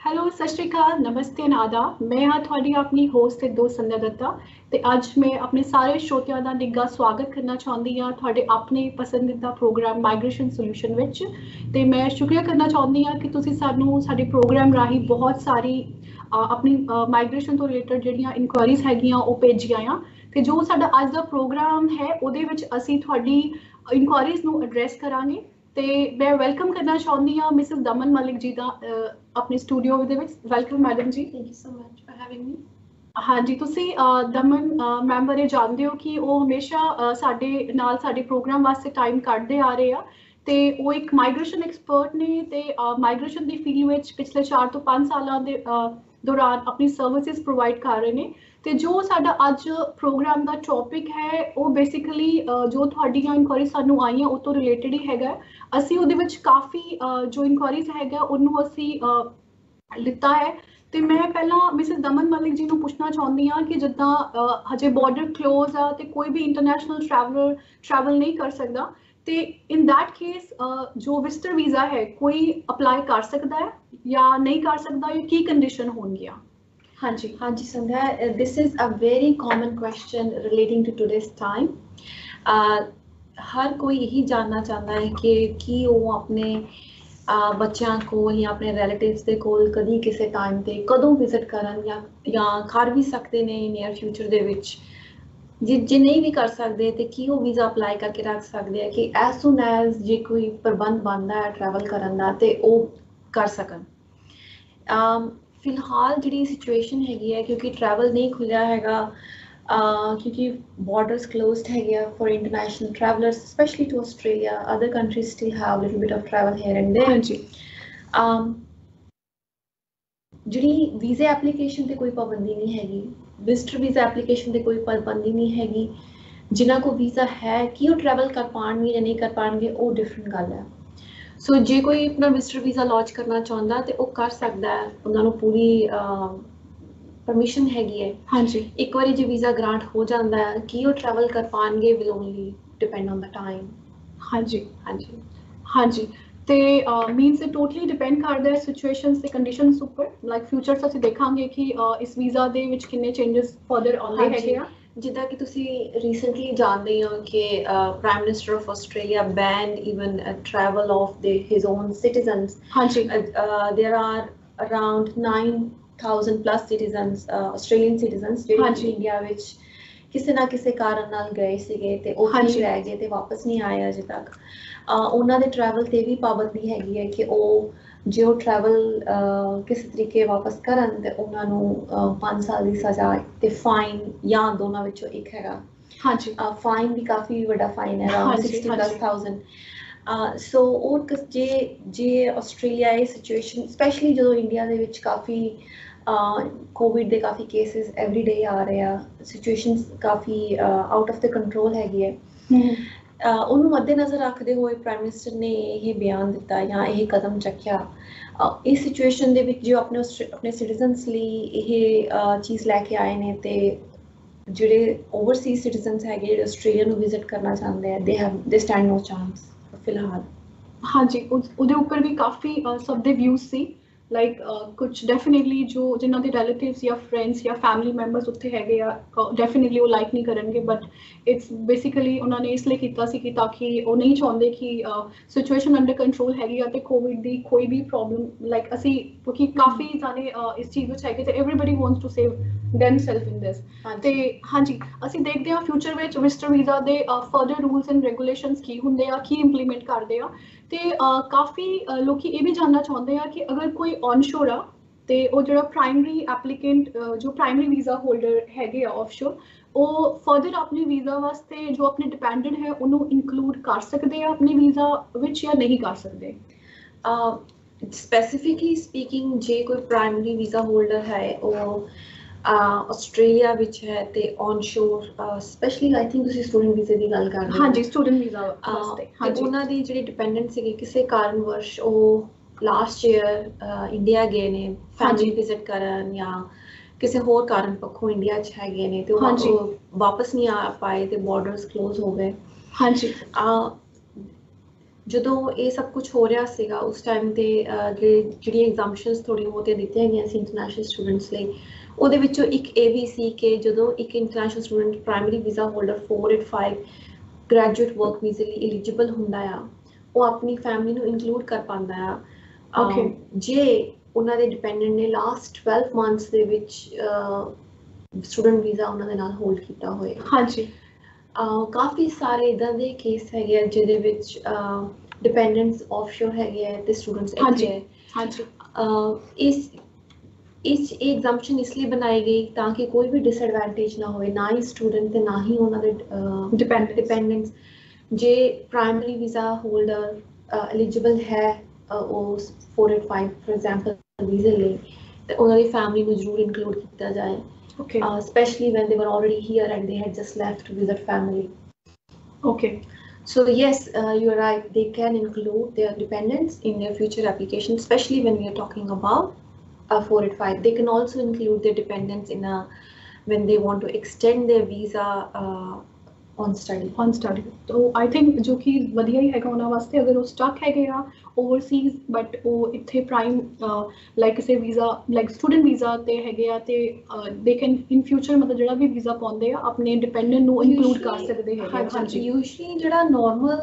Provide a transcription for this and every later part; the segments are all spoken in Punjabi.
ਹੈਲੋ ਸਤਿ ਸ਼੍ਰੀ ਅਕਾਲ ਨਮਸਤੇ ਨਾਦਾ ਮੈਂ ਹਾਂ ਤੁਹਾਡੀ ਆਪਣੀ ਹੋਸਟ ਤੇ ਦੋਸਤ ਸੰਧਿਆ ਦੱਤਾ ਤੇ ਅੱਜ ਮੈਂ ਆਪਣੇ ਸਾਰੇ ਸ਼ਰੋਤਿਆਂ ਦਾ ਨਿੱਘਾ ਸਵਾਗਤ ਕਰਨਾ ਚਾਹੁੰਦੀ ਹਾਂ ਤੁਹਾਡੇ ਆਪਣੇ ਪਸੰਦੀਦਾ ਪ੍ਰੋਗਰਾਮ ਮਾਈਗ੍ਰੇਸ਼ਨ ਸੋਲੂਸ਼ਨ ਵਿੱਚ ਤੇ ਮੈਂ ਸ਼ੁਕਰੀਆ ਕਰਨਾ ਚਾਹੁੰਦੀ ਹਾਂ ਕਿ ਤੁਸੀਂ ਸਾਨੂੰ ਸਾਡੇ ਪ੍ਰੋਗਰਾਮ ਰਾਹੀਂ ਬਹੁਤ ਸਾਰੀ ਆਪਣੀ ਮਾਈਗ੍ਰੇਸ਼ਨ ਤੋਂ ਰਿਲੇਟਡ ਜਿਹੜੀਆਂ ਇਨਕੁਆਇਰੀਜ਼ ਹੈਗੀਆਂ ਉਹ ਭੇਜੀਆਂ ਆ ਤੇ ਜੋ ਸਾਡਾ ਅੱਜ ਦਾ ਪ੍ਰੋਗਰਾਮ ਹੈ ਉਹਦੇ ਵਿੱਚ ਅਸੀਂ ਤੁਹਾਡੀ ਇਨਕੁਆਇਰੀਜ਼ ਨੂੰ ਐਡਰੈਸ ਕਰਾਂਗੇ ਤੇ ਮੈਂ ਵੈਲਕਮ ਕਰਨਾ ਚਾਹੁੰਦੀ ਹਾਂ ਮਿਸਿਸ ਦਮਨ ਮਲਿਕ ਜੀ ਦਾ ਆਪਣੇ ਸਟੂਡੀਓ ਦੇ ਵਿੱਚ ਵੈਲਕਮ ਮੈਡਮ ਜੀ thank you so much for having ਮੀ ਹਾਂਜੀ ਤੁਸੀਂ ਦਮਨ ਮੈਮ ਬਾਰੇ ਜਾਣਦੇ ਹੋ ਕਿ ਉਹ ਹਮੇਸ਼ਾ ਸਾਡੇ ਨਾਲ ਸਾਡੇ ਪ੍ਰੋਗਰਾਮ ਵਾਸਤੇ ਟਾਈਮ ਕੱਢਦੇ ਆ ਰਹੇ ਆ ਤੇ ਉਹ ਇੱਕ ਮਾਈਗ੍ਰੇਸ਼ਨ ਐਕਸਪਰਟ ਨੇ ਤੇ ਮਾਈਗ੍ਰੇਸ਼ਨ ਦੀ ਫੀਲਡ ਵਿੱਚ ਪਿਛਲੇ 4 ਤੋਂ 5 ਸਾਲਾਂ ਦੇ ਦੌਰਾਨ ਆਪਣੀ ਸਰਵਿਸਿਜ਼ ਪ੍ਰੋਵਾਈਡ ਕਰ ਰਹੇ ਨੇ ਤੇ ਜੋ ਸਾਡਾ ਅੱਜ ਪ੍ਰੋਗਰਾਮ ਦਾ ਟੌਪਿਕ ਹੈ ਉਹ ਬੇਸਿਕਲੀ ਜੋ ਤੁਹਾਡੀਆਂ ਇਨਕੁਆਇਰੀ ਸਾਨੂੰ ਆਈਆਂ ਉਹ ਤੋਂ ਰਿਲੇਟਡ ਹੀ ਹੈਗਾ ਅਸੀਂ ਉਹਦੇ ਵਿੱਚ ਕਾਫੀ ਜੋ ਇਨਕੁਆਇਰੀਜ਼ ਹੈਗਾ ਉਹਨੂੰ ਅਸੀਂ ਲਿੱਤਾ ਹੈ ਤੇ ਮੈਂ ਪਹਿਲਾਂ ਮਿਸਿਸ ਦਮਨ ਮਲਿਕ ਜੀ ਨੂੰ ਪੁੱਛਣਾ ਚਾਹੁੰਦੀ ਹਾਂ ਕਿ ਜਿੱਦਾਂ ਹਜੇ ਬਾਰਡਰ ਕਲੋਜ਼ ਆ ਤੇ ਕੋਈ ਵੀ ਇੰਟਰਨੈਸ਼ਨਲ ਟਰੈਵਲ ਨਹੀਂ ਕਰ ਸਕਦਾ ਤੇ ਇਨ ਦੈਟ ਕੇਸ ਜੋ ਵਿਜ਼ਟਰ ਵੀਜ਼ਾ ਹੈ ਕੋਈ ਅਪਲਾਈ ਕਰ ਸਕਦਾ ਹੈ ਜਾਂ ਨਹੀਂ ਕਰ ਸਕਦਾ ਜਾਂ ਕੀ ਕੰਡੀਸ਼ਨ ਹੋਣਗੀਆਂ ਹਾਂਜੀ ਹਾਂਜੀ ਸੰਧਿਆ this is a very common question relating to today's time ਹਰ ਕੋਈ ਇਹੀ ਜਾਣਨਾ ਚਾਹੁੰਦਾ ਹੈ ਕਿ ਕੀ ਉਹ ਆਪਣੇ ਬੱਚਿਆਂ ਕੋਲ ਜਾਂ ਆਪਣੇ ਰਿਲੇਟਿਵਸ ਦੇ ਕੋਲ ਕਦੀ ਕਿਸੇ ਟਾਈਮ ਤੇ ਕਦੋਂ ਵਿਜ਼ਿਟ ਕਰਨ ਜਾਂ ਕਰ ਵੀ ਸਕਦੇ ਨੇ ਨੀਅਰ ਫਿਊਚਰ ਦੇ ਵਿੱਚ ਜੇ ਨਹੀਂ ਵੀ ਕਰ ਸਕਦੇ ਤੇ ਕੀ ਉਹ ਵੀਜ਼ਾ ਅਪਲਾਈ ਕਰਕੇ ਰੱਖ ਸਕਦੇ ਆ ਕਿ ਐਸ ਸੂਨ ਐਜ਼ ਜੇ ਕੋਈ ਪ੍ਰਬੰਧ ਬਣਦਾ ਹੈ ਟਰੈਵਲ ਕਰਨ ਦਾ ਤੇ ਉਹ ਕਰ ਸਕਣ ਫਿਲਹਾਲ ਜਿਹੜੀ ਸਿਚੁਏਸ਼ਨ ਹੈਗੀ ਹੈ ਕਿਉਂਕਿ ਟਰੈਵਲ ਨਹੀਂ ਖੁੱਲਿਆ ਹੈਗਾ ਕਿਉਂਕਿ ਬਾਰਡਰਸ ਕਲੋਜ਼ਡ ਹੈਗੇ ਆ for international travellers specially to Australia other countries still have little bit of travel here and there ਹਾਂਜੀ ਜਿਹੜੀ ਵੀਜ਼ਾ ਐਪਲੀਕੇਸ਼ਨ ਤੇ ਕੋਈ ਪਾਬੰਦੀ ਨਹੀਂ ਹੈਗੀ ਵਿਜ਼ਟਰ ਵੀਜ਼ਾ ਐਪਲੀਕੇਸ਼ਨ ਤੇ ਕੋਈ ਪਾਬੰਦੀ ਨਹੀਂ ਹੈਗੀ ਜਿਨ੍ਹਾਂ ਕੋਲ ਵੀਜ਼ਾ ਹੈ ਕਿ ਉਹ ਟਰੈਵਲ ਕਰ ਪਾਉਣਗੇ ਜਾਂ ਨਹੀਂ ਕਰ ਪਾਉਣਗੇ ਉਹ ਡਿਫਰੈਂਟ ਗੱਲ ਹੈ ਸੋ ਜੇ ਕੋਈ ਆਪਣਾ ਵਿਜ਼ਟਰ ਵੀਜ਼ਾ ਲਾਂਚ ਕਰਨਾ ਚਾਹੁੰਦਾ ਤੇ ਉਹ ਕਰ ਸਕਦਾ ਹੈ ਉਹਨਾਂ ਨੂੰ ਪੂਰੀ ਪਰਮਿਸ਼ਨ ਹੈਗੀ ਹੈ ਹਾਂਜੀ ਇੱਕ ਵਾਰੀ ਜੇ ਵੀਜ਼ਾ ਗ੍ਰਾਂਟ ਹੋ ਜਾਂਦਾ ਹੈ ਕਿ ਉਹ ਟਰੈਵਲ ਕਰ ਪਾਉਣਗੇ will only depend on the time ਹਾਂਜੀ ਹਾਂਜੀ ਹਾਂਜੀ ਤੇ ਮੀਨਸ ਇਟ ਟੋਟਲੀ ਡਿਪੈਂਡ ਕਰਦਾ ਹੈ ਸਿਚੁਏਸ਼ਨਸ ਤੇ ਕੰਡੀਸ਼ਨਸ ਉੱਪਰ ਲਾਈਕ ਫਿਊਚਰ 'ਚ ਅਸੀਂ ਦੇਖਾਂਗੇ ਕਿ ਇਸ ਵੀਜ਼ਾ ਦੇ ਵਿੱਚ ਕਿੰਨੇ ਚੇਂਜਸ ਫਰਦਰ ਆਉਂਦੇ ਹੈਗੇ ਆ ਜਿੱਦਾਂ ਕਿ ਤੁਸੀਂ ਰੀਸੈਂਟਲੀ ਜਾਣਦੇ ਹੋ ਕਿ prime minister of Australia banned even travel of his own citizens ਹਾਂਜੀ there are around 9,000 plus citizens Australian citizens ਜਿਹੜੇ ਇੰਡੀਆ ਵਿੱਚ ਕਿਸੇ ਨਾ ਕਿਸੇ ਕਾਰਨ ਨਾਲ ਗਏ ਸੀਗੇ ਤੇ ਉੱਥੇ ਹੀ ਰਹਿ ਗਏ ਤੇ ਵਾਪਸ ਨਹੀਂ ਆਏ ਅਜੇ ਤੱਕ ਉਹਨਾਂ ਦੇ ਟਰੈਵਲ ਤੇ ਵੀ ਪਾਬੰਦੀ ਹੈਗੀ ਹੈ ਕਿ ਉਹ ਜੇ ਉਹ ਟਰੈਵਲ ਕਿਸੇ ਤਰੀਕੇ ਵਾਪਸ ਕਰਨ ਤੇ ਉਹਨਾਂ ਨੂੰ 5 ਸਾਲ ਦੀ ਸਜ਼ਾ ਤੇ ਫਾਈਨ ਜਾਂ ਦੋਨਾਂ ਵਿੱਚੋਂ ਇੱਕ ਹੈਗਾ ਹਾਂਜੀ ਫਾਈਨ ਵੀ ਕਾਫੀ ਵੱਡਾ ਫਾਈਨ ਹੈ ਅਰਾਊਂਡ 60,000 ਸੋ ਉਹ ਜੇ ਆਸਟ੍ਰੇਲੀਆ ਇਹ ਸਿਚੁਏਸ਼ਨ ਸਪੈਸ਼ਲੀ ਜਦੋਂ ਇੰਡੀਆ ਦੇ ਵਿੱਚ ਕਾਫੀ ਕੋਵਿਡ ਦੇ ਕਾਫੀ ਕੇਸਿਸ ਐਵਰੀ ਡੇ ਆ ਰਹੇ ਆ situation coffee out of the control ਹੈਗੀ ਹੈ ਉਹਨੂੰ ਮੱਦੇਨਜ਼ਰ ਰੱਖਦੇ ਹੋਏ ਪ੍ਰਾਈਮ ਮਿਨਿਸਟਰ ਨੇ ਇਹ ਬਿਆਨ ਦਿੱਤਾ ਜਾਂ ਇਹ ਕਦਮ ਚੱਕਿਆ ਇਸ ਸਿਚੁਏਸ਼ਨ ਦੇ ਵਿੱਚ ਜੋ ਆਪਣੇ ਸਿਟੀਜ਼ਨਸ ਲਈ ਇਹ ਚੀਜ਼ ਲੈ ਕੇ ਆਏ ਨੇ ਤੇ ਜਿਹੜੇ ਓਵਰਸੀਜ਼ ਸਿਟੀਜ਼ਨਸ ਹੈਗੇ ਜਿਹੜੇ ਆਸਟ੍ਰੇਲੀਆ ਨੂੰ ਵਿਜ਼ਿਟ ਕਰਨਾ ਚਾਹੁੰਦੇ ਆ ਦੇ ਸਟੈਂਡ ਨੋ ਚਾਂਸ ਫਿਲਹਾਲ ਹਾਂਜੀ ਉਹਦੇ ਉੱਪਰ ਵੀ ਕਾਫੀ ਸਭ ਦੇ ਵਿਊਜ਼ ਸੀ ਲਾਈਕ ਕੁਝ ਡੈਫੀਨੇਟਲੀ ਜੋ ਜਿਨ੍ਹਾਂ ਦੇ ਰਿਲੇਟਿਵਸ ਜਾਂ ਫਰੈਂਡਸ ਜਾਂ ਫੈਮਿਲੀ ਮੈਂਬਰਸ ਉੱਥੇ ਹੈਗੇ ਆ ਡੈਫੀਨੇਟਲੀ ਉਹ ਲਾਈਕ ਨਹੀਂ ਕਰਨਗੇ ਬਟ ਇਟਸ ਬੇਸਿਕਲੀ ਉਹਨਾਂ ਨੇ ਇਸ ਲਈ ਕੀਤਾ ਸੀ ਕਿ ਤਾਂ ਕਿ ਉਹ ਨਹੀਂ ਚਾਹੁੰਦੇ ਕਿ ਸਿਚੁਏਸ਼ਨ ਅੰਡਰ ਕੰਟਰੋਲ ਹੈਗੀ ਆ ਤੇ ਕੋਵਿਡ ਦੀ ਕੋਈ ਵੀ ਪ੍ਰੋਬਲਮ ਲਾਈਕ ਅਸੀਂ ਕਿਉਂਕਿ ਕਾਫੀ ਜਾਣੇ ਇਸ ਚੀਜ਼ ਵਿੱਚ ਹੈਗੇ ਤੇ everybody wants to save themselves in this ਤੇ ਹਾਂਜੀ ਅਸੀਂ ਦੇਖਦੇ ਹਾਂ ਫਿਊਚਰ ਵਿੱਚ ਵਿਜ਼ਟਰ ਵੀਜ਼ਾ ਦੇ ਫਰਦਰ ਰੂਲਸ ਐਂਡ ਰੈਗੂਲੇਸ਼ਨਸ ਕੀ ਹੁੰਦੇ ਆ ਕੀ ਇੰਪਲੀਮੈਂਟ ਕਰਦੇ ਆ ਤੇ ਕਾਫੀ ਲੋਕੀ ਇਹ ਵੀ ਜਾਣਨਾ ਚਾਹੁੰਦੇ ਆ ਕਿ ਅਗਰ ਕੋਈ ਔਨਸ਼ੋਰ ਆ ਤੇ ਉਹ ਜਿਹੜਾ ਪ੍ਰਾਇਮਰੀ ਐਪਲੀਕੈਂਟ ਜੋ ਪ੍ਰਾਇਮਰੀ ਵੀਜ਼ਾ ਹੋਲਡਰ ਹੈਗੇ ਆ ਆਫਸ਼ੋਰ ਉਹ ਫਰਦਰ ਆਪਣੇ ਵੀਜ਼ਾ ਵਾਸਤੇ ਜੋ ਆਪਣੇ ਡਿਪੈਂਡੈਂਟ ਹੈ ਉਹਨੂੰ ਇਨਕਲੂਡ ਕਰ ਸਕਦੇ ਆ ਆਪਣੇ ਵੀਜ਼ਾ ਵਿੱਚ ਜਾਂ ਨਹੀਂ ਕਰ ਸਕਦੇ ਸਪੈਸੀਫਿਕਲੀ ਸਪੀਕਿੰਗ ਜੇ ਕੋਈ ਪ੍ਰਾਇਮਰੀ ਵੀਜ਼ਾ ਹੋਲਡਰ ਹੈ ਉਹ ਆਸਟ੍ਰੇਲੀਆ ਵਿੱਚ ਹੈ ਤੇ ਔਨਸ਼ੋਰ ਸਪੈਸ਼ਲੀ ਆਈ ਥਿੰਕ ਤੁਸੀਂ ਸਟੂਡੈਂਟ ਵੀਜ਼ੇ ਦੀ ਗੱਲ ਕਰ ਰਹੇ ਹੋ ਹਾਂਜੀ ਸਟੂਡੈਂਟ ਵੀਜ਼ਾ ਵਾਸਤੇ ਹਾਂਜੀ ਉਹਨਾਂ ਦੀ ਜਿਹੜੀ ਡਿਪੈਂਡੈਂਟ ਸੀਗੇ ਕਿਸੇ ਕਾਰਨਵਸ਼ ਉਹ ਲਾਸਟ ਈਅਰ ਇੰਡੀਆ ਗਏ ਨੇ ਫੈਮਿਲੀ ਵਿਜ਼ਿਟ ਕਰਨ ਜਾਂ ਕਿਸੇ ਹੋਰ ਕਾਰਨ ਪੱਖੋਂ ਇੰਡੀਆ 'ਚ ਹੈਗੇ ਨੇ ਤੇ ਉਹ ਵਾਪਸ ਨਹੀਂ ਆ ਪਾਏ ਤੇ ਬਾਰਡਰਸ ਕਲੋਜ਼ ਹੋ ਗਏ ਹਾਂਜੀ ਜਦੋਂ ਇਹ ਸਭ ਕੁਝ ਹੋ ਰਿਹਾ ਸੀਗਾ ਉਸ ਟਾਈਮ ਤੇ ਜਿਹੜੀ ਐਗਜ਼ਾਮਸ਼ਨਸ ਥੋੜ੍ਹੀਆਂ ਬਹੁਤੀਆਂ ਦਿੱਤੀਆਂ ਗਈਆਂ ਸੀ ਇੰਟਰਨੈਸ਼ਨਲ ਸਟੂਡੈਂਟਸ ਲਈ, ਉਹਦੇ ਵਿੱਚੋਂ ਇੱਕ ਇਹ ਵੀ ਸੀ ਕਿ ਜਦੋਂ ਇੱਕ international student primary visa holder 485 graduate work ਵੀਜ਼ੇ ਲਈ ਐਲੀਜੀਬਲ ਹੁੰਦਾ ਆ, ਉਹ ਆਪਣੀ ਫੈਮਿਲੀ ਨੂੰ ਇਨਕਲੂਡ ਕਰ ਪਾਉਂਦਾ ਆ ਜੇ ਉਹਨਾਂ ਦੇ ਡਿਪੈਂਡੈਂਟ ਨੇ ਲਾਸਟ 12 ਮੰਥਸ ਦੇ ਵਿੱਚ ਸਟੂਡੈਂਟ ਵੀਜ਼ਾ ਉਹਨਾਂ ਦੇ ਨਾਲ ਹੋਲਡ ਕੀਤਾ ਹੋਏ। ਹਾਂਜੀ ਕਾਫੀ ਸਾਰੇ ਇਦਾਂ ਦੇ ਕੇਸ ਹੈਗੇ ਆ ਜਿਹਦੇ ਵਿੱਚ ਡਿਪੈਂਡੈਂਟਸ ਆਫਸ਼ੋਰ ਹੈਗੇ ਆ ਤੇ ਸਟੂਡੈਂਟਸ ਇੱਥੇ ਹੈ। ਹਾਂਜੀ ਇਸ ਐਗਜ਼ਾਮਸ਼ਨ ਇਸ ਲਈ ਬਣਾਈ ਗਈ ਤਾਂ ਕਿ ਕੋਈ ਵੀ ਡਿਸਐਡਵਾਂਟੇਜ ਨਾ ਹੋਵੇ, ਨਾ ਹੀ ਸਟੂਡੈਂਟ ਤੇ ਨਾ ਹੀ ਉਹਨਾਂ ਦੇ ਡਿਪੈਂਡੈਂਟਸ। ਜੇ ਪ੍ਰਾਇਮਰੀ ਵੀਜ਼ਾ ਹੋਲਡਰ ਐਲੀਜੀਬਲ ਹੈ ਉਹ 485 ਫॉर ਐਗਜ਼ਾਮਪਲ ਵੀਜ਼ੇ ਲਈ, ਤੇ ਉਹਨਾਂ ਦੀ ਫੈਮਿਲੀ ਨੂੰ ਜ਼ਰੂਰ ਇਨਕਲੂਡ ਕੀਤਾ ਜਾਏ। Okay. Especially when they were already here and they had just left to visit family. Okay. So yes, you're right. They can include their dependents in their future application, especially when we are talking about 485. They can also include their dependents in when they want to extend their visa on study. तो I think जो कि वधिया ही हैगा उन्हां वास्ते अगर वो स्टक हैगे आ ओवरसीज बट वो इत्थे प्राइम लाइक से वीज़ा लाइक स्टूडेंट वीज़ा ते हैगे आ ते दे कैन इन फ्यूचर मतलब जेड़ा भी वीज़ा पाउंदे आ अपने डिपेंडेंट नु इंक्लूड कर सकदे हैगे। ਹਾਂਜੀ यूजुअली जेड़ा नॉर्मल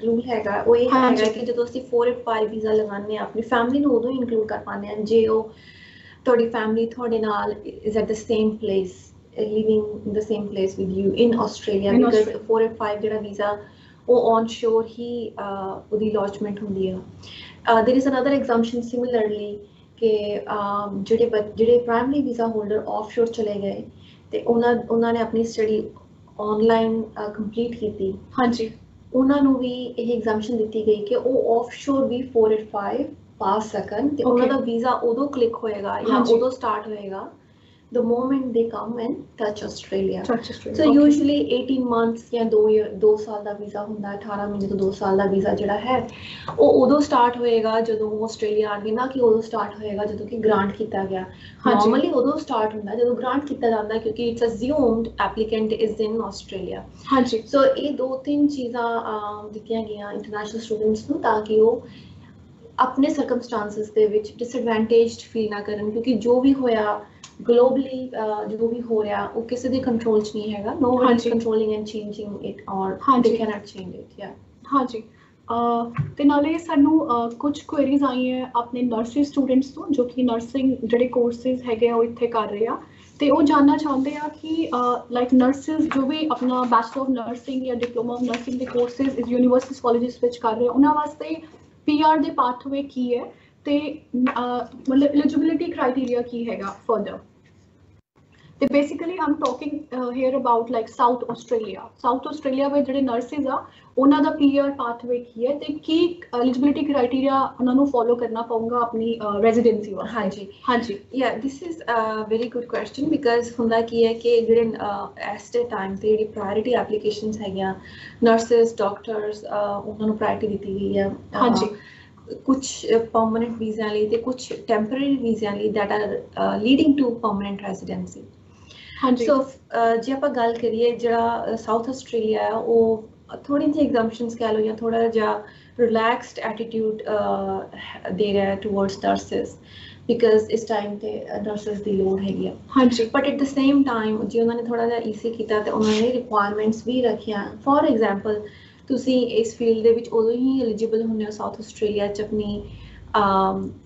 रूल हैगा ਉਹ ਇਹ ਹੈਗਾ ਕਿ ਜਦੋਂ ਅਸੀਂ 485 ਵੀਜ਼ਾ ਲਗਾਉਂਦੇ ਆ ਆਪਣੀ ਫੈਮਿਲੀ ਨੂੰ ਉਦੋਂ ਇਨਕਲੂਡ ਕਰ ਪਾਉਂਦੇ ਆ ਜੇ ਉਹ ਤੁਹਾਡੀ ਫੈਮਿਲੀ ਤੁਹਾਡੇ ਨਾਲ is at the same place, living in the same place with you in Australia, because 485 ਜਿਹੜਾ ਵੀਜ਼ਾ ਉਹ on shore ਹੀ ਉਹਦੀ lodgement ਹੁੰਦੀ ਆ। there is another exemption similarly ਕਿ ਜਿਹੜੇ ਪ੍ਰਾਇਮਰੀ ਵੀਜ਼ਾ ਹੋਲਡਰ ਆਫਸ਼ੋਰ ਚਲੇ ਗਏ ਤੇ ਉਹਨਾਂ ਨੇ ਆਪਣੀ ਸਟੱਡੀ ਆਨਲਾਈਨ ਕੰਪਲੀਟ ਕੀਤੀ। ਹਾਂਜੀ ਉਹਨਾਂ ਨੂੰ ਵੀ ਇਹ ਐਗਜ਼ਾਮਸ਼ਨ ਦਿੱਤੀ ਗਈ ਕਿ ਉਹ ਆਫਸ਼ੋਰ ਵੀ 485 ਪਾ ਸਕਣ ਤੇ ਉਹਨਾਂ ਦਾ ਵੀਜ਼ਾ ਉਦੋਂ ਕਲਿੱਕ ਹੋਏਗਾ ਜਾਂ ਉਦੋਂ ਸਟਾਰਟ ਹੋਏਗਾ the moment they come and touch Australia. So usually 18 months ਜਾਂ 2 ਸਾਲ ਦਾ ਵੀਜ਼ਾ ਹੁੰਦਾ, 18 ਮਹੀਨੇ ਤੋਂ 2 ਸਾਲ ਦਾ ਵੀਜ਼ਾ ਜਿਹੜਾ ਹੈ ਉਹ ਉਦੋਂ ਸਟਾਰਟ ਹੋਏਗਾ ਜਦੋਂ ਉਹ ਆਸਟ੍ਰੇਲੀਆ ਆਣਗੇ, ਨਾ ਕਿ ਉਦੋਂ ਸਟਾਰਟ ਹੋਏਗਾ ਜਦੋਂ ਕਿ ਗ੍ਰਾਂਟ ਕੀਤਾ ਗਿਆ। ਨਾਰਮਲੀ ਉਦੋਂ ਸਟਾਰਟ ਹੁੰਦਾ ਜਦੋਂ ਗ੍ਰਾਂਟ ਕੀਤਾ ਜਾਂਦਾ ਕਿਉਂਕਿ it's assumed applicant is in Australia. ਹਾਂਜੀ ਸੋ ਇਹ 2-3 ਚੀਜ਼ਾਂ ਦਿੱਤੀਆਂ ਗਈਆਂ ਇੰਟਰਨੈਸ਼ਨਲ ਸਟੂਡੈਂਟਸ ਨੂੰ ਤਾਂ ਕਿ ਉਹ ਆਪਣੇ ਸਰਕਮਸਟੈਂਸਸ ਦੇ ਵਿੱਚ ਡਿਸਐਡਵਾਂਟੇਜਡ ਫੀਲ ਨਾ ਕਰਨ, ਕਿਉਂਕਿ ਜੋ ਵੀ ਹੋਇਆ globally ਜੋ ਵੀ ਹੋ ਰਿਹਾ ਉਹ ਕਿਸੇ ਦੇ ਕੰਟਰੋਲ 'ਚ ਨਹੀਂ ਹੈਗਾ। no one is controlling and changing it or they cannot change it. yeah ਹਾਂਜੀ ਤੇ ਨਾਲੇ ਸਾਨੂੰ ਕੁਝ ਕੁਐਰੀਜ਼ ਆਈਆਂ ਆਪਣੇ ਨਰਸਿੰਗ ਸਟੂਡੈਂਟਸ ਤੋਂ ਜੋ ਕਿ ਨਰਸਿੰਗ ਜਿਹੜੇ ਕੋਰਸਿਸ ਹੈਗੇ ਆ ਉਹ ਇੱਥੇ ਕਰ ਰਹੇ ਆ ਤੇ ਉਹ ਜਾਨਣਾ ਚਾਹੁੰਦੇ ਆ ਕਿ ਲਾਈਕ ਨਰਸਿਸ ਜੋ ਵੀ ਆਪਣਾ ਬੈਚਲਰ ਆਫ ਨਰਸਿੰਗ ਜਾਂ ਡਿਪਲੋਮਾ ਆਫ ਨਰਸਿੰਗ ਦੇ ਕੋਰਸਿਸ ਯੂਨੀਵਰਸਿਟੀਜ਼ ਕਾਲਜਿਸ ਵਿੱਚ ਕਰ ਰਹੇ ਆ ਉਹਨਾਂ ਵਾਸਤੇ PR ਦੇ ਪਾਥਵੇ ਕੀ ਹੈ ਤੇ ਮਤਲਬ ਐਲੀਜੀਬਿਲਿਟੀ ਕ੍ਰਾਈਟੇਰੀਆ ਕੀ ਹੈਗਾ ਫਰਦਰ। ਤੇ basically I'm talking here about like South Australia ਵਿੱਚ ਜਿਹੜੇ ਨਰਸਿਸ ਆ ਉਹਨਾਂ ਦਾ PR ਪਾਥਵੇ ਕੀ ਹੈ ਤੇ ਕੀ ਐਲੀਜੀਬਿਲਿਟੀ ਕ੍ਰਾਈਟੇਰੀਆ ਉਹਨਾਂ ਨੂੰ ਫੋਲੋ ਕਰਨਾ ਪਊਗਾ ਆਪਣੀ ਰੈਜ਼ੀਡੈਂਸੀ ਵਾਸਤੇ। ਹਾਂਜੀ this is a very good question because ਹੁੰਦਾ ਕੀ ਹੈ ਕਿ ਜਿਹੜੇ ਇਸ ਦੇ ਟਾਈਮ ਤੇ ਜਿਹੜੀ ਪ੍ਰਾਇੋਰਟੀ ਐਪਲੀਕੇਸ਼ਨਸ ਹੈਗੀਆਂ ਨਰਸਿਸ ਡਾਕਟਰਸ ਉਹਨਾਂ ਨੂੰ ਪ੍ਰਾਇੋਰਟੀ ਦਿੱਤੀ ਗਈ ਹੈ। ਹਾਂਜੀ ਕੁਛ ਪਰਮਨੈਂਟ ਵੀਜ਼ਿਆਂ ਲਈ ਤੇ ਕੁਛ ਟੈਂਪਰੇਰੀ ਵੀਜ਼ਿਆਂ ਲਈ that are leading to permanent residency. ਹਾਂਜੀ ਸੋ ਜੇ ਆਪਾਂ ਗੱਲ ਕਰੀਏ ਜਿਹੜਾ ਸਾਊਥ ਆਸਟ੍ਰੇਲੀਆ ਹੈ ਉਹ ਥੋੜੀ ਜਿਹੀ ਐਗਜ਼ਾਮਸ਼ਨਸ ਕਹਿ ਲਓ ਜਾਂ ਥੋੜਾ ਜਿਹਾ ਰਿਲੈਕਸਡ ਐਟੀਟਿਊਡ ਦੇ ਰਿਹਾ ਟੂਵਰਡਸ ਨਰਸਿਸ ਬਿਕਾਜ਼ ਇਸ ਟਾਈਮ ਤੇ ਨਰਸਿਸ ਦੀ ਲੋੜ ਹੈਗੀ ਆ। ਹਾਂਜੀ but at the same time ਜੇ ਉਹਨਾਂ ਨੇ ਥੋੜਾ ਜਿਹਾ ਈਜ਼ੀ ਕੀਤਾ ਤੇ ਉਹਨਾਂ ਨੇ ਰਿਕੁਆਇਰਮੈਂਟਸ ਵੀ ਰੱਖੀਆਂ। ਫੋਰ ਐਗਜ਼ਾਮਪਲ ਤੁਸੀਂ ਇਸ ਫੀਲਡ ਦੇ ਵਿੱਚ ਉਦੋਂ ਹੀ ਐਲੀਜੀਬਲ ਹੁੰਦੇ ਹੋ ਸਾਊਥ ਆਸਟ੍ਰੇਲੀਆ 'ਚ ਆਪਣੀ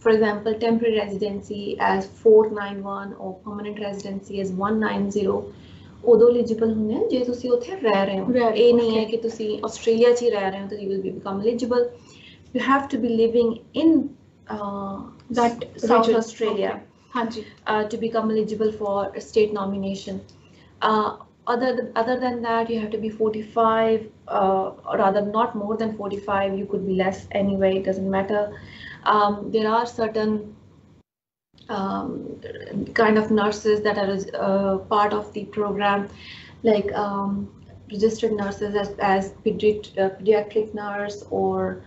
for example temporary residency as 491 or permanent residency as 190 ਉਦੋਂ ਐਲੀਜੀਬਲ ਹੁੰਦੇ ਆ ਜੇ ਤੁਸੀਂ ਉੱਥੇ ਰਹਿ ਰਹੇ ਹੋ। ਇਹ ਨਹੀਂ ਹੈ ਕਿ ਤੁਸੀਂ ਆਸਟ੍ਰੇਲੀਆ 'ਚ ਹੀ ਰਹਿ ਰਹੇ ਹੋ ਤਾਂ you will become eligible. You have to be living in that South Australia to become eligible for state nomination. Other than that you have to be 45 or rather not more than 45. You could be less anyway, it doesn't matter. There are certain kind of nurses that are part of the program like registered nurses as pediatric nurse or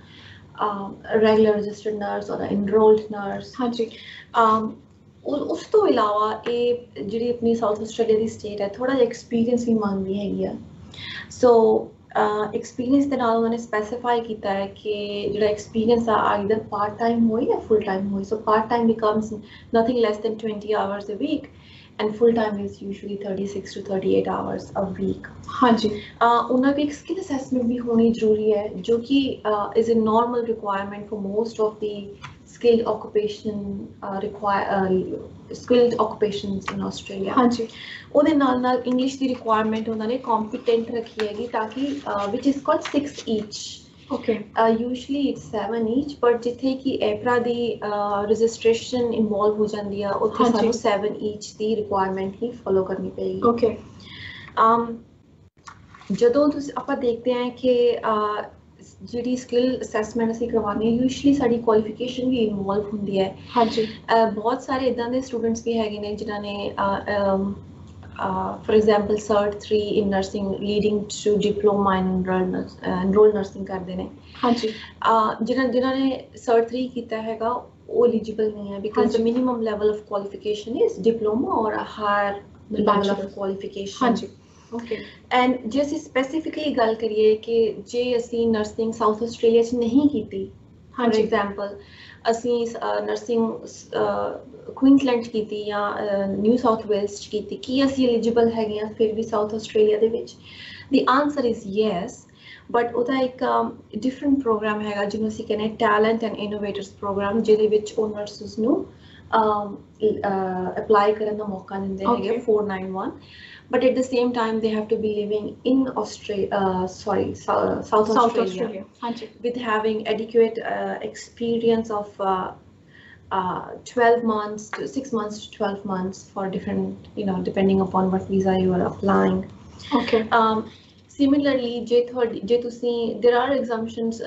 a regular registered nurse or an enrolled nurse. ਹਾਂਜੀ ਉਸ ਤੋਂ ਇਲਾਵਾ ਇਹ ਜਿਹੜੀ ਆਪਣੀ ਸਾਊਥ ਆਸਟ੍ਰੇਲੀਆ ਦੀ ਸਟੇਟ ਹੈ ਥੋੜਾ ਜਿਹਾ ਐਕਸਪੀਰੀਅੰਸ ਵੀ ਮੰਗਦੀ ਹੈਗੀ ਆ। ਸੋ एक्सपीरियंस ਦੇ ਨਾਲ ਉਹਨਾਂ ਨੇ ਸਪੈਸੀਫਾਈ ਕੀਤਾ ਹੈ ਕਿ ਜਿਹੜਾ ਐਕਸਪੀਰੀਅੰਸ ਆ either part time ਹੋਏ ਜਾਂ full time ਹੋਏ, so part time becomes nothing less than 20 hours a week and full time is usually 36 to 38 hours a week. ਹਾਂਜੀ ਉਹਨਾਂ ਦੀ ਇੱਕ ਸਕਿੱਲ ਅਸੈਸਮੈਂਟ ਵੀ ਹੋਣੀ ਜ਼ਰੂਰੀ ਹੈ ਜੋ ਕਿ is a normal requirement for most of the skilled occupations in Australia. ਹਾਂਜੀ ਉਹਦੇ ਨਾਲ ਇੰਗਲਿਸ਼ ਦੀ ਰਿਕੁਆਇਰਮੈਂਟ ਉਹਨਾਂ ਨੇ ਕੰਪੀਟੈਂਟ ਰੱਖੀ ਹੈਗੀ ਤਾਂ ਕਿ which is called 6 each. Okay Usually it's 7 each, but ਜਿੱਥੇ ਕਿ ਐਪਰਾ ਦੀ ਰਜਿਸਟ੍ਰੇਸ਼ਨ ਇਨਵੋਲਵ ਹੋ ਜਾਂਦੀ ਆ ਉੱਥੇ ਸਾਨੂੰ 7 each ਦੀ ਰਿਕੁਆਇਰਮੈਂਟ ਹੀ ਫੋਲੋ ਕਰਨੀ ਪਏਗੀ. ਓਕੇ ਜਦੋਂ ਤੁਸੀਂ ਆਪਾਂ ਦੇਖਦੇ ਹਾਂ ਕਿ ਜਿਹੜੀ ਸਕਿੱਲ ਅਸੈਸਮੈਂਟ ਅਸੀਂ ਕਰਵਾਉਂਦੇ ਹਾਂ ਯੂਜਲੀ ਸਾਡੀ ਕੁਆਲੀਫਿਕੇਸ਼ਨ ਵੀ ਇਨਵੋਲਵ ਹੁੰਦੀ ਹੈ. ਹਾਂਜੀ ਬਹੁਤ ਸਾਰੇ ਇੱਦਾਂ ਦੇ ਸਟੂਡੈਂਟਸ ਵੀ ਹੈਗੇ ਨੇ ਜਿਨ੍ਹਾਂ ਨੇ for example cert 3 in nursing leading to diploma in enrolled nursing ਕਰਦੇ ਨੇ. ਹਾਂਜੀ ਜਿਨ੍ਹਾਂ ਨੇ cert 3 ਕੀਤਾ ਹੈਗਾ ਉਹ eligible ਨਹੀਂ ਹੈ because the minimum level of qualification is diploma or a higher level of qualification. ਹਾਂਜੀ ਓਕੇ ਐਂਡ ਜੇ ਅਸੀਂ ਸਪੈਸੀਫਿਕਲੀ ਗੱਲ ਕਰੀਏ ਕਿ ਜੇ ਅਸੀਂ ਨਰਸਿੰਗ ਸਾਊਥ ਆਸਟ੍ਰੇਲੀਆ 'ਚ ਨਹੀਂ ਕੀਤੀ ਫॉर ਐਗਜ਼ਾਮਪਲ ਅਸੀਂ ਨਰਸਿੰਗ ਕੁਈਨਸਲੈਂਡ 'ਚ ਕੀਤੀ ਜਾਂ ਨਿਊ ਸਾਊਥ ਵੇਲਸ 'ਚ ਕੀਤੀ ਕੀ ਅਸੀਂ ਐਲੀਜੀਬਲ ਹੈਗੇ ਹਾਂ ਫਿਰ ਵੀ ਸਾਊਥ ਆਸਟ੍ਰੇਲੀਆ ਦੇ ਵਿੱਚ? ਦੀ ਆਨਸਰ ਇਜ਼ ਯੈਸ, ਬਟ ਉਹਦਾ ਇੱਕ ਡਿਫਰੈਂਟ ਪ੍ਰੋਗਰਾਮ ਹੈਗਾ ਜਿਹਨੂੰ ਅਸੀਂ ਕਹਿੰਦੇ ਟੈਲੈਂਟ ਐਂਡ ਇਨੋਵੇਟਰਸ ਪ੍ਰੋਗਰਾਮ ਜਿਹਦੇ ਵਿੱਚ ਉਹ ਨਰਸਿਸ ਨੂੰ ਅਪਲਾਈ ਕਰਨ ਦਾ ਮੌਕਾ ਦਿੰਦੇ ਹੈਗੇ 491. But at the same time, they have to be living in South Australia. With having adequate experience of 12 months to 6 months to 12 months for different, depending upon what visa you are applying. Okay. Similarly, there are exemptions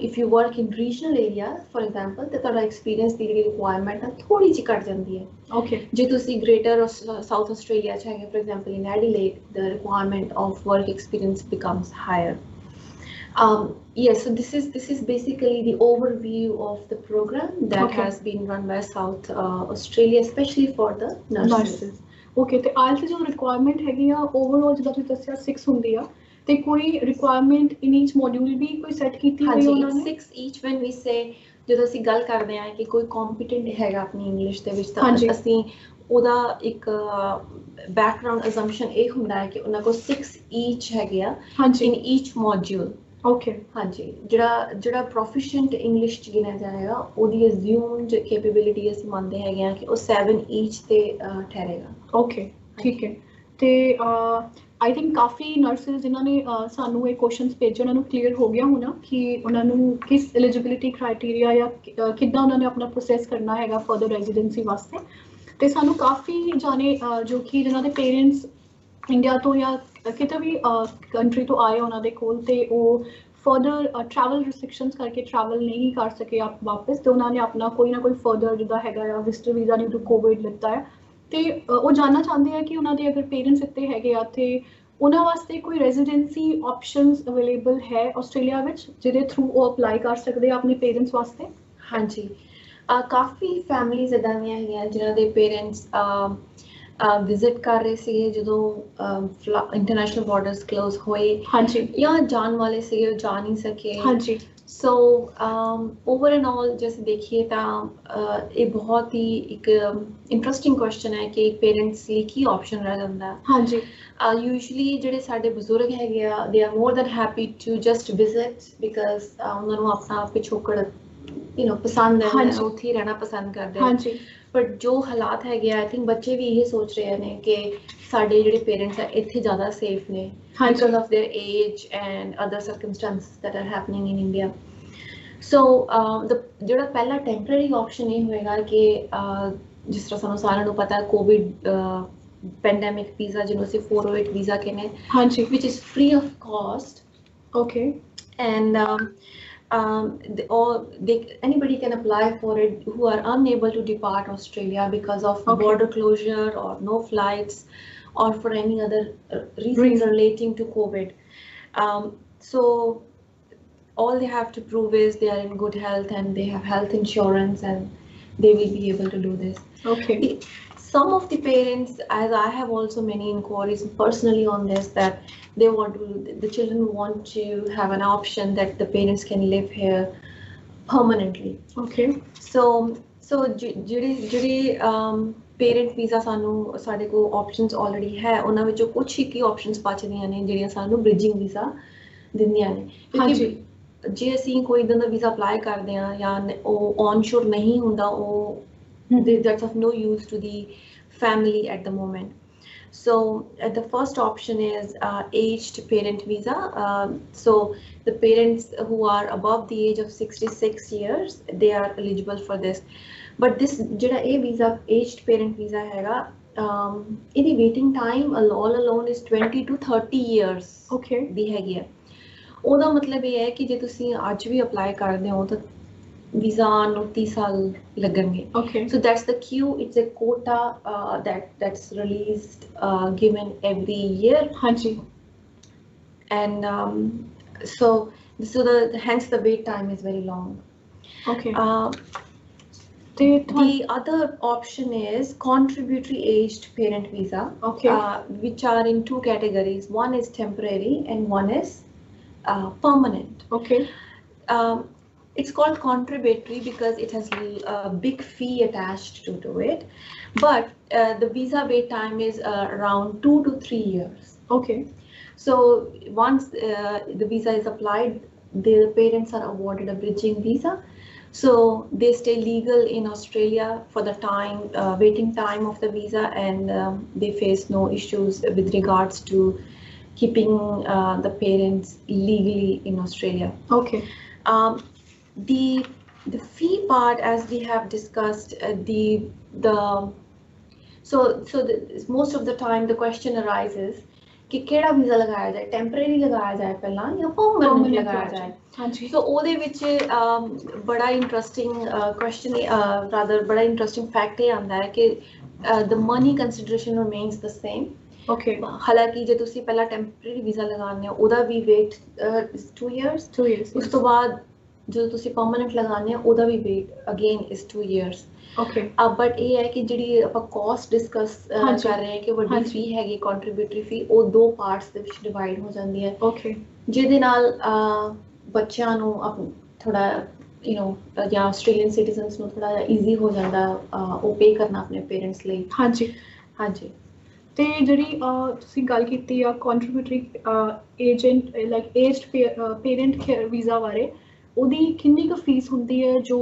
if you work in regional areas, for example, that our experience the requirement is थोड़ी सी कट जाती है. Okay. जे तुसी greater South Australia चाहेंगे, for example, in Adelaide, the requirement of work experience becomes higher. Yes, so this is basically the overview of the program that has been run by South Australia, especially for the nurses. Okay, ਤੇ IELTS ਜੋ requirement ਹੈਗੀ ਆ overall ਜਿੱਦਾਂ ਤੁਸੀਂ ਦੱਸਿਆ 6 ਹੁੰਦੀ ਆ ਤੇ ਕੋਈ requirement in each module ਵੀ ਕੋਈ set ਕੀਤੀ ਹੋਈ ਉਹਨਾਂ ਨੇ? 6 each when we say ਜਦੋਂ ਅਸੀਂ ਗੱਲ ਕਰਦੇ ਹਾਂ ਕਿ ਕੋਈ competent ਹੈਗਾ ਆਪਣੀ ਇੰਗਲਿਸ਼ ਦੇ ਵਿੱਚ ਤਾਂ ਅਸੀਂ ਉਹਦਾ ਇੱਕ background assumption ਇਹ ਹੁੰਦਾ ਹੈ ਕਿ ਉਹਨਾਂ ਕੋਲ 6 each ਹੈਗੇ ਆ in each module. Okay. ਹਾਂਜੀ ਜਿਹੜਾ ਪ੍ਰੋਫੀਸ਼ੀਐਂਟ ਇੰਗਲਿਸ਼ ਚ ਗਿਣਿਆ ਜਾਏਗਾ ਉਹਦੀ ਅਸਿਊਮਡ ਕੈਪੇਬਿਲਿਟੀ ਅਸੀਂ ਮੰਨਦੇ ਹੈਗੇ ਆ ਕਿ ਉਹ 7 each ਤੇ ਠਹਿਰੇਗਾ. ਓਕੇ ਠੀਕ ਹੈ. ਤੇ ਆਈ ਥਿੰਕ ਕਾਫੀ ਨਰਸਿਸ ਜਿਨ੍ਹਾਂ ਨੇ ਸਾਨੂੰ ਇਹ ਕੁਐਸਚਨਸ ਭੇਜੇ ਉਹਨਾਂ ਨੂੰ ਕਲੀਅਰ ਹੋ ਗਿਆ ਹੋਣਾ ਕਿ ਉਹਨਾਂ ਨੂੰ ਕਿਸ ਐਲੀਜੀਬਿਲਿਟੀ ਕ੍ਰਾਈਟੇਰੀਆ ਜਾਂ ਕਿੱਦਾਂ ਉਹਨਾਂ ਨੇ ਆਪਣਾ ਪ੍ਰੋਸੈਸ ਕਰਨਾ ਹੈਗਾ ਫਰਦਰ ਰੈਜ਼ੀਡੈਂਸੀ ਵਾਸਤੇ. ਤੇ ਸਾਨੂੰ ਕਾਫੀ ਜਾਣੇ ਜੋ ਕਿ ਜਿਨ੍ਹਾਂ ਦੇ ਪੇਰੈਂਟਸ ਇੰਡੀਆ ਤੋਂ ਜਾਂ ਕਿਤੇ ਵੀ ਕੰਟਰੀ ਤੋਂ ਆਏ ਉਹਨਾਂ ਦੇ ਕੋਲ ਤੇ ਉਹ ਫਰਦਰ ਟਰੈਵਲ ਰਿਸਟ੍ਰਿਕਸ਼ਨਸ ਕਰਕੇ ਟਰੈਵਲ ਨਹੀਂ ਕਰ ਸਕੇ ਵਾਪਸ ਤੇ ਉਹਨਾਂ ਨੇ ਆਪਣਾ ਕੋਈ ਨਾ ਕੋਈ ਫਰਦਰ ਜਿੱਦਾਂ ਹੈਗਾ ਆ visitor visa due to Covid ਲਿੱਤਾ ਹੈ ਤੇ ਉਹ ਜਾਣਨਾ ਚਾਹੁੰਦੇ ਆ ਕਿ ਉਹਨਾਂ ਦੇ ਅਗਰ ਪੇਰੈਂਟਸ ਇੱਥੇ ਹੈਗੇ ਆ ਤੇ ਉਹਨਾਂ ਵਾਸਤੇ ਕੋਈ ਰੈਜ਼ੀਡੈਂਸੀ ਆਪਸ਼ਨਸ ਅਵੇਲੇਬਲ ਹੈ ਆਸਟ੍ਰੇਲੀਆ ਵਿੱਚ ਜਿਹਦੇ ਥਰੂ ਉਹ ਅਪਲਾਈ ਕਰ ਸਕਦੇ ਆ ਆਪਣੇ ਪੇਰੈਂਟਸ ਵਾਸਤੇ? ਹਾਂਜੀ ਕਾਫੀ ਫੈਮਲੀਜ਼ ਇੱਦਾਂ ਦੀਆਂ ਹੈਗੀਆਂ ਜਿਨ੍ਹਾਂ ਦੇ ਪੇਰੈਂਟਸ ਵਿਜ਼ਿਟ ਕਰ ਰਹੇ ਸੀਗੇ ਜਦੋਂ ਇੰਟਰਨੈਸ਼ਨਲ ਬਾਰਡਰਸ ਕਲੋਜ਼ ਹੋਏ ਜਾਂ ਜਾਣ ਵਾਲੇ ਸੀਗੇ ਉਹ ਜਾ ਨਹੀਂ ਸਕੇ. ਸੋ ਓਵਰ ਐਂਡ ਆਲ ਜੇ ਅਸੀਂ ਦੇਖੀਏ ਤਾਂ ਇਹ ਬਹੁਤ ਹੀ ਇੱਕ ਇੰਟਰਸਟਿੰਗ ਕੁਐਸਚਨ ਹੈ ਕਿ ਪੇਰੈਂਟਸ ਲਈ ਕੀ ਆਪਸ਼ਨ ਰਹਿ ਜਾਂਦਾ. ਯੂਜਲੀ ਜਿਹੜੇ ਸਾਡੇ ਬਜ਼ੁਰਗ ਹੈਗੇ ਆ they are more than happy to just visit because ਉਹਨਾਂ ਨੂੰ ਆਪਣਾ ਪਿਛੋਕੜ ਪਸੰਦ ਹੈ, ਉੱਥੇ ਹੀ ਰਹਿਣਾ ਪਸੰਦ ਕਰਦੇ ਆ. ਬਟ ਜੋ ਹਾਲਾਤ ਹੈਗੇ ਆ ਆਈ ਥਿੰਕ ਬੱਚੇ ਵੀ ਇਹ ਸੋਚ ਰਹੇ ਨੇ ਕਿ ਸਾਡੇ ਜਿਹੜੇ ਪੇਰੈਂਟਸ ਆ ਇੱਥੇ ਜ਼ਿਆਦਾ ਸੇਫ ਨੇ because of their age and other circumstances that are happening in India. So ਜਿਹੜਾ ਪਹਿਲਾ ਟੈਂਪਰੇਰੀ ਆਪਸ਼ਨ ਇਹ ਹੋਏਗਾ ਕਿ ਜਿਸ ਤਰ੍ਹਾਂ ਸਾਨੂੰ ਸਾਰਿਆਂ ਨੂੰ ਪਤਾ ਕੋਵਿਡ ਪੈਂਡੈਮਿਕ ਵੀਜ਼ਾ ਜਿਹਨੂੰ ਅਸੀਂ 408 ਵੀਜ਼ਾ ਕਹਿੰਦੇ which is free of cost. Okay. And anybody can apply for it who are unable to depart Australia because of border closure or no flights or for any other reason relating to COVID. So all they have to prove is they are in good health and they have health insurance and they will be able to do this. Okay. some of the parents, as I have also many inquiries personally on this, that they want to, the children want to have an option that the parents can live here permanently. Okay. So ਜਿਹੜੇ ਪੇਰੈਂਟ ਵੀਜ਼ਾ ਸਾਨੂੰ ਸਾਡੇ ਕੋਲ ਆਪਸ਼ਨਸ ਆਲਰੇਡੀ ਹੈ, ਉਹਨਾਂ ਵਿੱਚੋਂ ਕੁਝ ਹੀ ਆਪਸ਼ਨਸ ਬਚਦੀਆਂ ਨੇ ਜਿਹੜੀਆਂ ਸਾਨੂੰ ਬ੍ਰਿਜਿੰਗ ਵੀਜ਼ਾ ਦਿੰਦੀਆਂ ਨੇ। ਕਿਉਂਕਿ ਜੇ ਅਸੀਂ ਕੋਈ ਇਦਾਂ ਦਾ ਵੀਜ਼ਾ ਅਪਲਾਈ ਕਰਦੇ ਹਾਂ ਜਾਂ ਉਹ ਔਨ ਸ਼ੋਰ ਨਹੀਂ ਹੁੰਦਾ, ਉਹ that's of no use to the family at the moment. So the first option is aged parent visa. So the parents who are above the age of 66 years, they are eligible for this. But this jada a visa, aged parent visa हैगा, the waiting time all alone is 20 to 30 years. Okay. ਦੀ ਹੈਗੀ ਹੈ। ਉਹਦਾ ਮਤਲਬ ਇਹ ਹੈ ਕਿ ਜੇ ਤੁਸੀਂ ਅੱਜ ਵੀ ਅਪਲਾਈ ਕਰਦੇ ਹੋ ਤਾਂ visa ਨੂੰ 30 ਸਾਲ ਲੱਗਣਗੇ। Okay. So that's the queue. It's a quota that's released, given every year. Hanji. And so hence the wait time is very long. Okay. The other option is contributory aged parent visa. Okay. Which are in two categories. One is temporary and one is permanent. Okay. It's called contributory because it has a big fee attached to it, but the visa wait time is around 2 to 3 years. Okay. So once the visa is applied, the parents are awarded a bridging visa, so they stay legal in Australia for the time waiting time of the visa, and they face no issues with regards to keeping the parents legally in Australia. Okay. The fee part, as we have discussed, most of the time the question arises कि केड़ा वीज़ा लगाया जाए, टेम्परेरी लगाया जाए पहला या परमानेंट लगाया जाए। ਹਾਂਜੀ। So ਉਹਦੇ ਵਿੱਚ बड़ा इंटरेस्टिंग क्वेश्चन, rather बड़ा इंटरेस्टिंग फैक्ट ਇਹ ਆਉਂਦਾ ਹੈ कि the money consideration remains the same. Okay. ਹਾਲਾਂਕਿ ਜੇ ਤੁਸੀਂ ਪਹਿਲਾਂ ਟੈਂਪਰੇਰੀ ਵੀਜ਼ਾ ਲਗਾਉਂਦੇ ਹੋ ਉਹਦਾ ਵੀ ਵੇਟ 2 years। 2 years. ਉਸ ਤੋਂ ਬਾਅਦ ਜਦੋਂ ਤੁਸੀਂ ਪਰਮਨੈਂਟ ਲਗਾਉਂਦੇ ਹੋ ਉਹਦਾ ਵੀ wait again is 2 years. Okay. But ਇਹ ਹੈ ਕਿ ਜਿਹੜੀ ਆਪਾਂ ਕਾਸਟ ਡਿਸਕਸ ਕਰ ਰਹੇ ਹਾਂ ਕਿ ਵੱਡੀ ਫੀ ਹੈਗੀ ਕੰਟਰੀਬਿਊਟਰੀ ਫੀ, ਉਹ ਦੋ ਪਾਰਟਸ ਦੇ ਵਿੱਚ ਡਿਵਾਈਡ ਹੋ ਜਾਂਦੀ ਹੈ। Okay. ਜਿਹਦੇ ਨਾਲ ਬੱਚਿਆਂ ਨੂੰ ਥੋੜਾ ਜਾਂ ਆਸਟ੍ਰੇਲੀਅਨ ਸਿਟੀਜ਼ਨਸ ਨੂੰ ਥੋੜਾ ਜਿਹਾ ਈਜ਼ੀ ਹੋ ਜਾਂਦਾ ਉਹ ਪੇ ਕਰਨਾ ਆਪਣੇ ਪੇਰੈਂਟਸ ਲਈ। ਹਾਂਜੀ। ਹਾਂਜੀ। ਤੇ ਜਿਹੜੀ ਤੁਸੀਂ ਗੱਲ ਕੀਤੀ ਆ contributory agent like aged parent visa ਬਾਰੇ, ਉਹਦੀ ਕਿੰਨੀ ਕੁ ਫੀਸ ਹੁੰਦੀ ਹੈ ਜੋ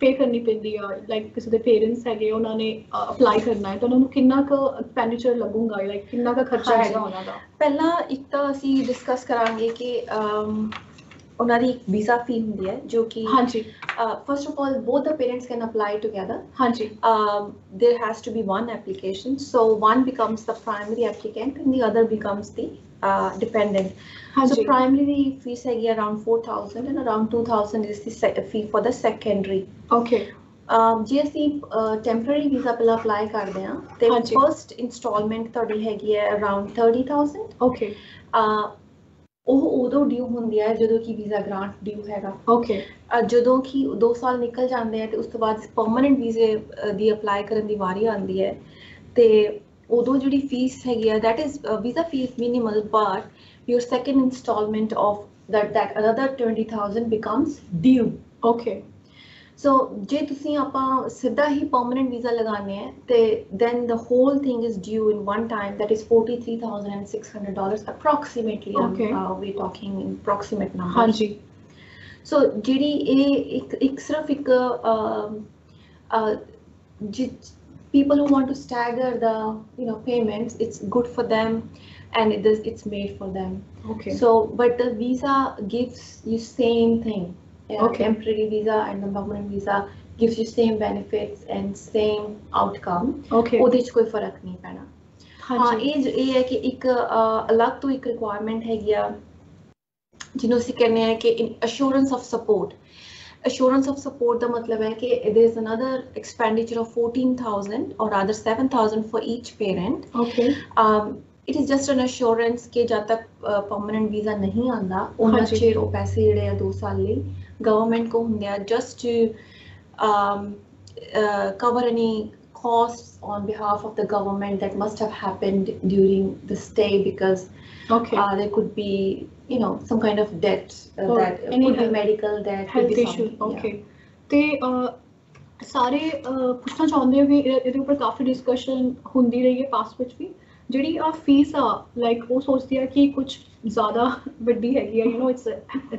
ਪੇ ਕਰਨੀ ਪੈਂਦੀ ਆ? ਲਾਈਕ ਕਿਸੇ ਦੇ ਪੇਰੈਂਟਸ ਹੈਗੇ, ਉਹਨਾਂ ਨੇ ਅਪਲਾਈ ਕਰਨਾ ਹੈ ਤਾਂ ਉਹਨਾਂ ਨੂੰ ਕਿੰਨਾ ਕੁ ਐਕਸਪੈਂਡੀਚਰ ਲੱਗੂਗਾ, ਲਾਈਕ ਕਿੰਨਾ ਕੁ ਖਰਚਾ ਹੈਗਾ ਉਹਨਾਂ ਦਾ? ਪਹਿਲਾਂ ਇੱਕ ਤਾਂ ਅਸੀਂ ਡਿਸਕਸ ਕਰਾਂਗੇ ਕਿ ਉਹਨਾਂ ਦੀ ਵੀਜ਼ਾ ਫੀ ਹੁੰਦੀ ਹੈ ਜੋ ਕਿ ਹਾਂਜੀ। first of all both the parents can apply together. ਹਾਂਜੀ। There has to be one application, so one becomes the primary applicant and the other becomes the dependent. So primary fees ਹੈਗੀ around 4,000 and around 2,000 is the fee for the secondary. Okay. ਜੇ ਅਸੀਂ ਟੈਂਪਰੇਰੀ ਵੀਜ਼ਾ ਪਹਿਲਾਂ ਅਪਲਾਈ ਕਰਦੇ ਹਾਂ ਤੇ ਫਰਸਟ ਇੰਸਟਾਲਮੈਂਟ ਤੁਹਾਡੀ ਹੈਗੀ ਹੈ ਅਰਾਊਂਡ 30,000. Okay. ਉਹ ਉਦੋਂ ਡਿਊ ਹੁੰਦੀ ਹੈ ਜਦੋਂ ਕਿ ਵੀਜ਼ਾ ਗ੍ਰਾਂਟ ਡਿਊ ਹੈਗਾ। Okay. ਜਦੋਂ ਕਿ 2 ਸਾਲ ਨਿਕਲ ਜਾਂਦੇ ਆ ਤੇ ਉਸ ਤੋਂ ਬਾਅਦ ਪਰਮਨੈਂਟ ਵੀਜ਼ੇ ਦੀ ਅਪਲਾਈ ਕਰਨ ਦੀ ਵਾਰੀ ਆਉਂਦੀ ਹੈ ਤੇ ਉਦੋਂ ਜਿਹੜੀ ਫੀਸ ਹੈਗੀ ਆ that is visa fee is minimal, but your second installment of that another 20,000 becomes due. Okay. So ਜੇ ਤੁਸੀਂ ਆਪਾਂ ਸਿੱਧਾ ਹੀ permanent visa ਲਗਾਉਂਦੇ ਆ ਤੇ then the whole thing is due in one time, that is $43,600 approximately. Okay. We're talking in approximate numbers. ਹਾਂਜੀ। So ਜਿਹੜੀ ਇਹ ਇੱਕ ਸਿਰਫ ਇੱਕ people who want to stagger the payments, it's good for them and it's made for them. Okay. So but the visa gives you same thing. Okay. Temporary visa and the permanent visa gives you same benefits and same outcome. Okay. ਉਹਦੇ 'ਚ ਕੋਈ ਫਰਕ ਨਹੀਂ ਪੈਣਾ। ਹਾਂ ਇਹ ਹੈ ਕਿ ਇੱਕ ਅਲੱਗ ਤੋਂ ਇੱਕ ਰਿਕੁਆਇਰਮੈਂਟ ਹੈਗੀ ਆ ਜਿਹਨੂੰ ਅਸੀਂ ਕਹਿੰਦੇ ਆ ਕਿ assurance of support. Assurance of support ਦਾ ਮਤਲਬ ਹੈ ਕਿ there is another expenditure of 14,000 or rather 7,000 for each parent. Okay. It is just an assurance ਕਿ ਜਦ ਤੱਕ permanent visa ਨਹੀਂ ਆਉਂਦਾ ਉਹਨਾਂ ਚਿਰ ਉਹ ਪੈਸੇ ਜਿਹੜੇ ਆ 2 ਸਾਲ ਲਈ ਗਵਰਨਮੈਂਟ ਕੋ ਹੁੰਦੇ ਆ just to cover any costs on behalf of the government that must have happened during the stay, because there could be, you know, some kind of debt that could be medical debt, could be something. Okay. ਤੇ ਸਾਰੇ ਪੁੱਛਣਾ ਚਾਹੁੰਦੇ ਹੋ ਕਿ ਇਹਦੇ ਉੱਪਰ ਕਾਫੀ ਡਿਸਕਸ਼ਨ ਹੁੰਦੀ ਰਹੀ ਹੈ ਪਾਸਟ ਵਿੱਚ ਵੀ, ਜਿਹੜੀ ਆ ਫੀਸ ਆ ਲਾਈਕ ਉਹ ਸੋਚਦੀ ਆ ਕਿ ਕੁਝ ਜ਼ਿਆਦਾ ਵੱਡੀ ਹੈਗੀ ਆ, you know it's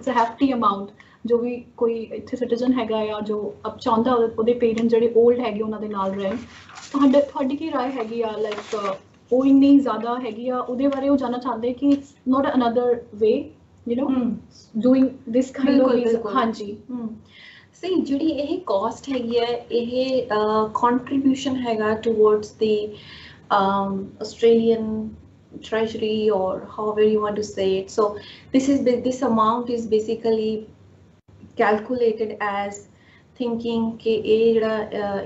a hefty amount, ਜੋ ਵੀ ਕੋਈ ਇੱਥੇ ਸਿਟੀਜ਼ਨ ਹੈਗਾ ਆ ਜੋ ਅਬ ਚਾਹੁੰਦਾ ਉਹਦੇ ਪੇਰੈਂਟਸ ਜਿਹੜੇ ਓਲਡ ਹੈਗੇ ਉਹਨਾਂ ਦੇ ਨਾਲ ਰਹਿਣ, ਤੁਹਾਡੀ ਕੀ ਰਾਏ ਹੈਗੀ ਆ, ਲਾਈਕ ਉਹ ਇੰਨੀ ਜ਼ਿਆਦਾ ਹੈਗੀ ਆ, ਉਹਦੇ ਬਾਰੇ ਉਹ ਜਾਣਨਾ ਚਾਹੁੰਦੇ ਕਿ it's not another way, you know, doing this kind of, ਹਾਂਜੀ। See, ਜਿਹੜੀ ਇਹ cost ਹੈਗੀ ਹੈ, ਇਹ contribution ਹੈਗਾ towards the Australian Treasury, or however you want to say it. So this amount is basically calculated as thinking ਕਿ ਇਹ ਜਿਹੜਾ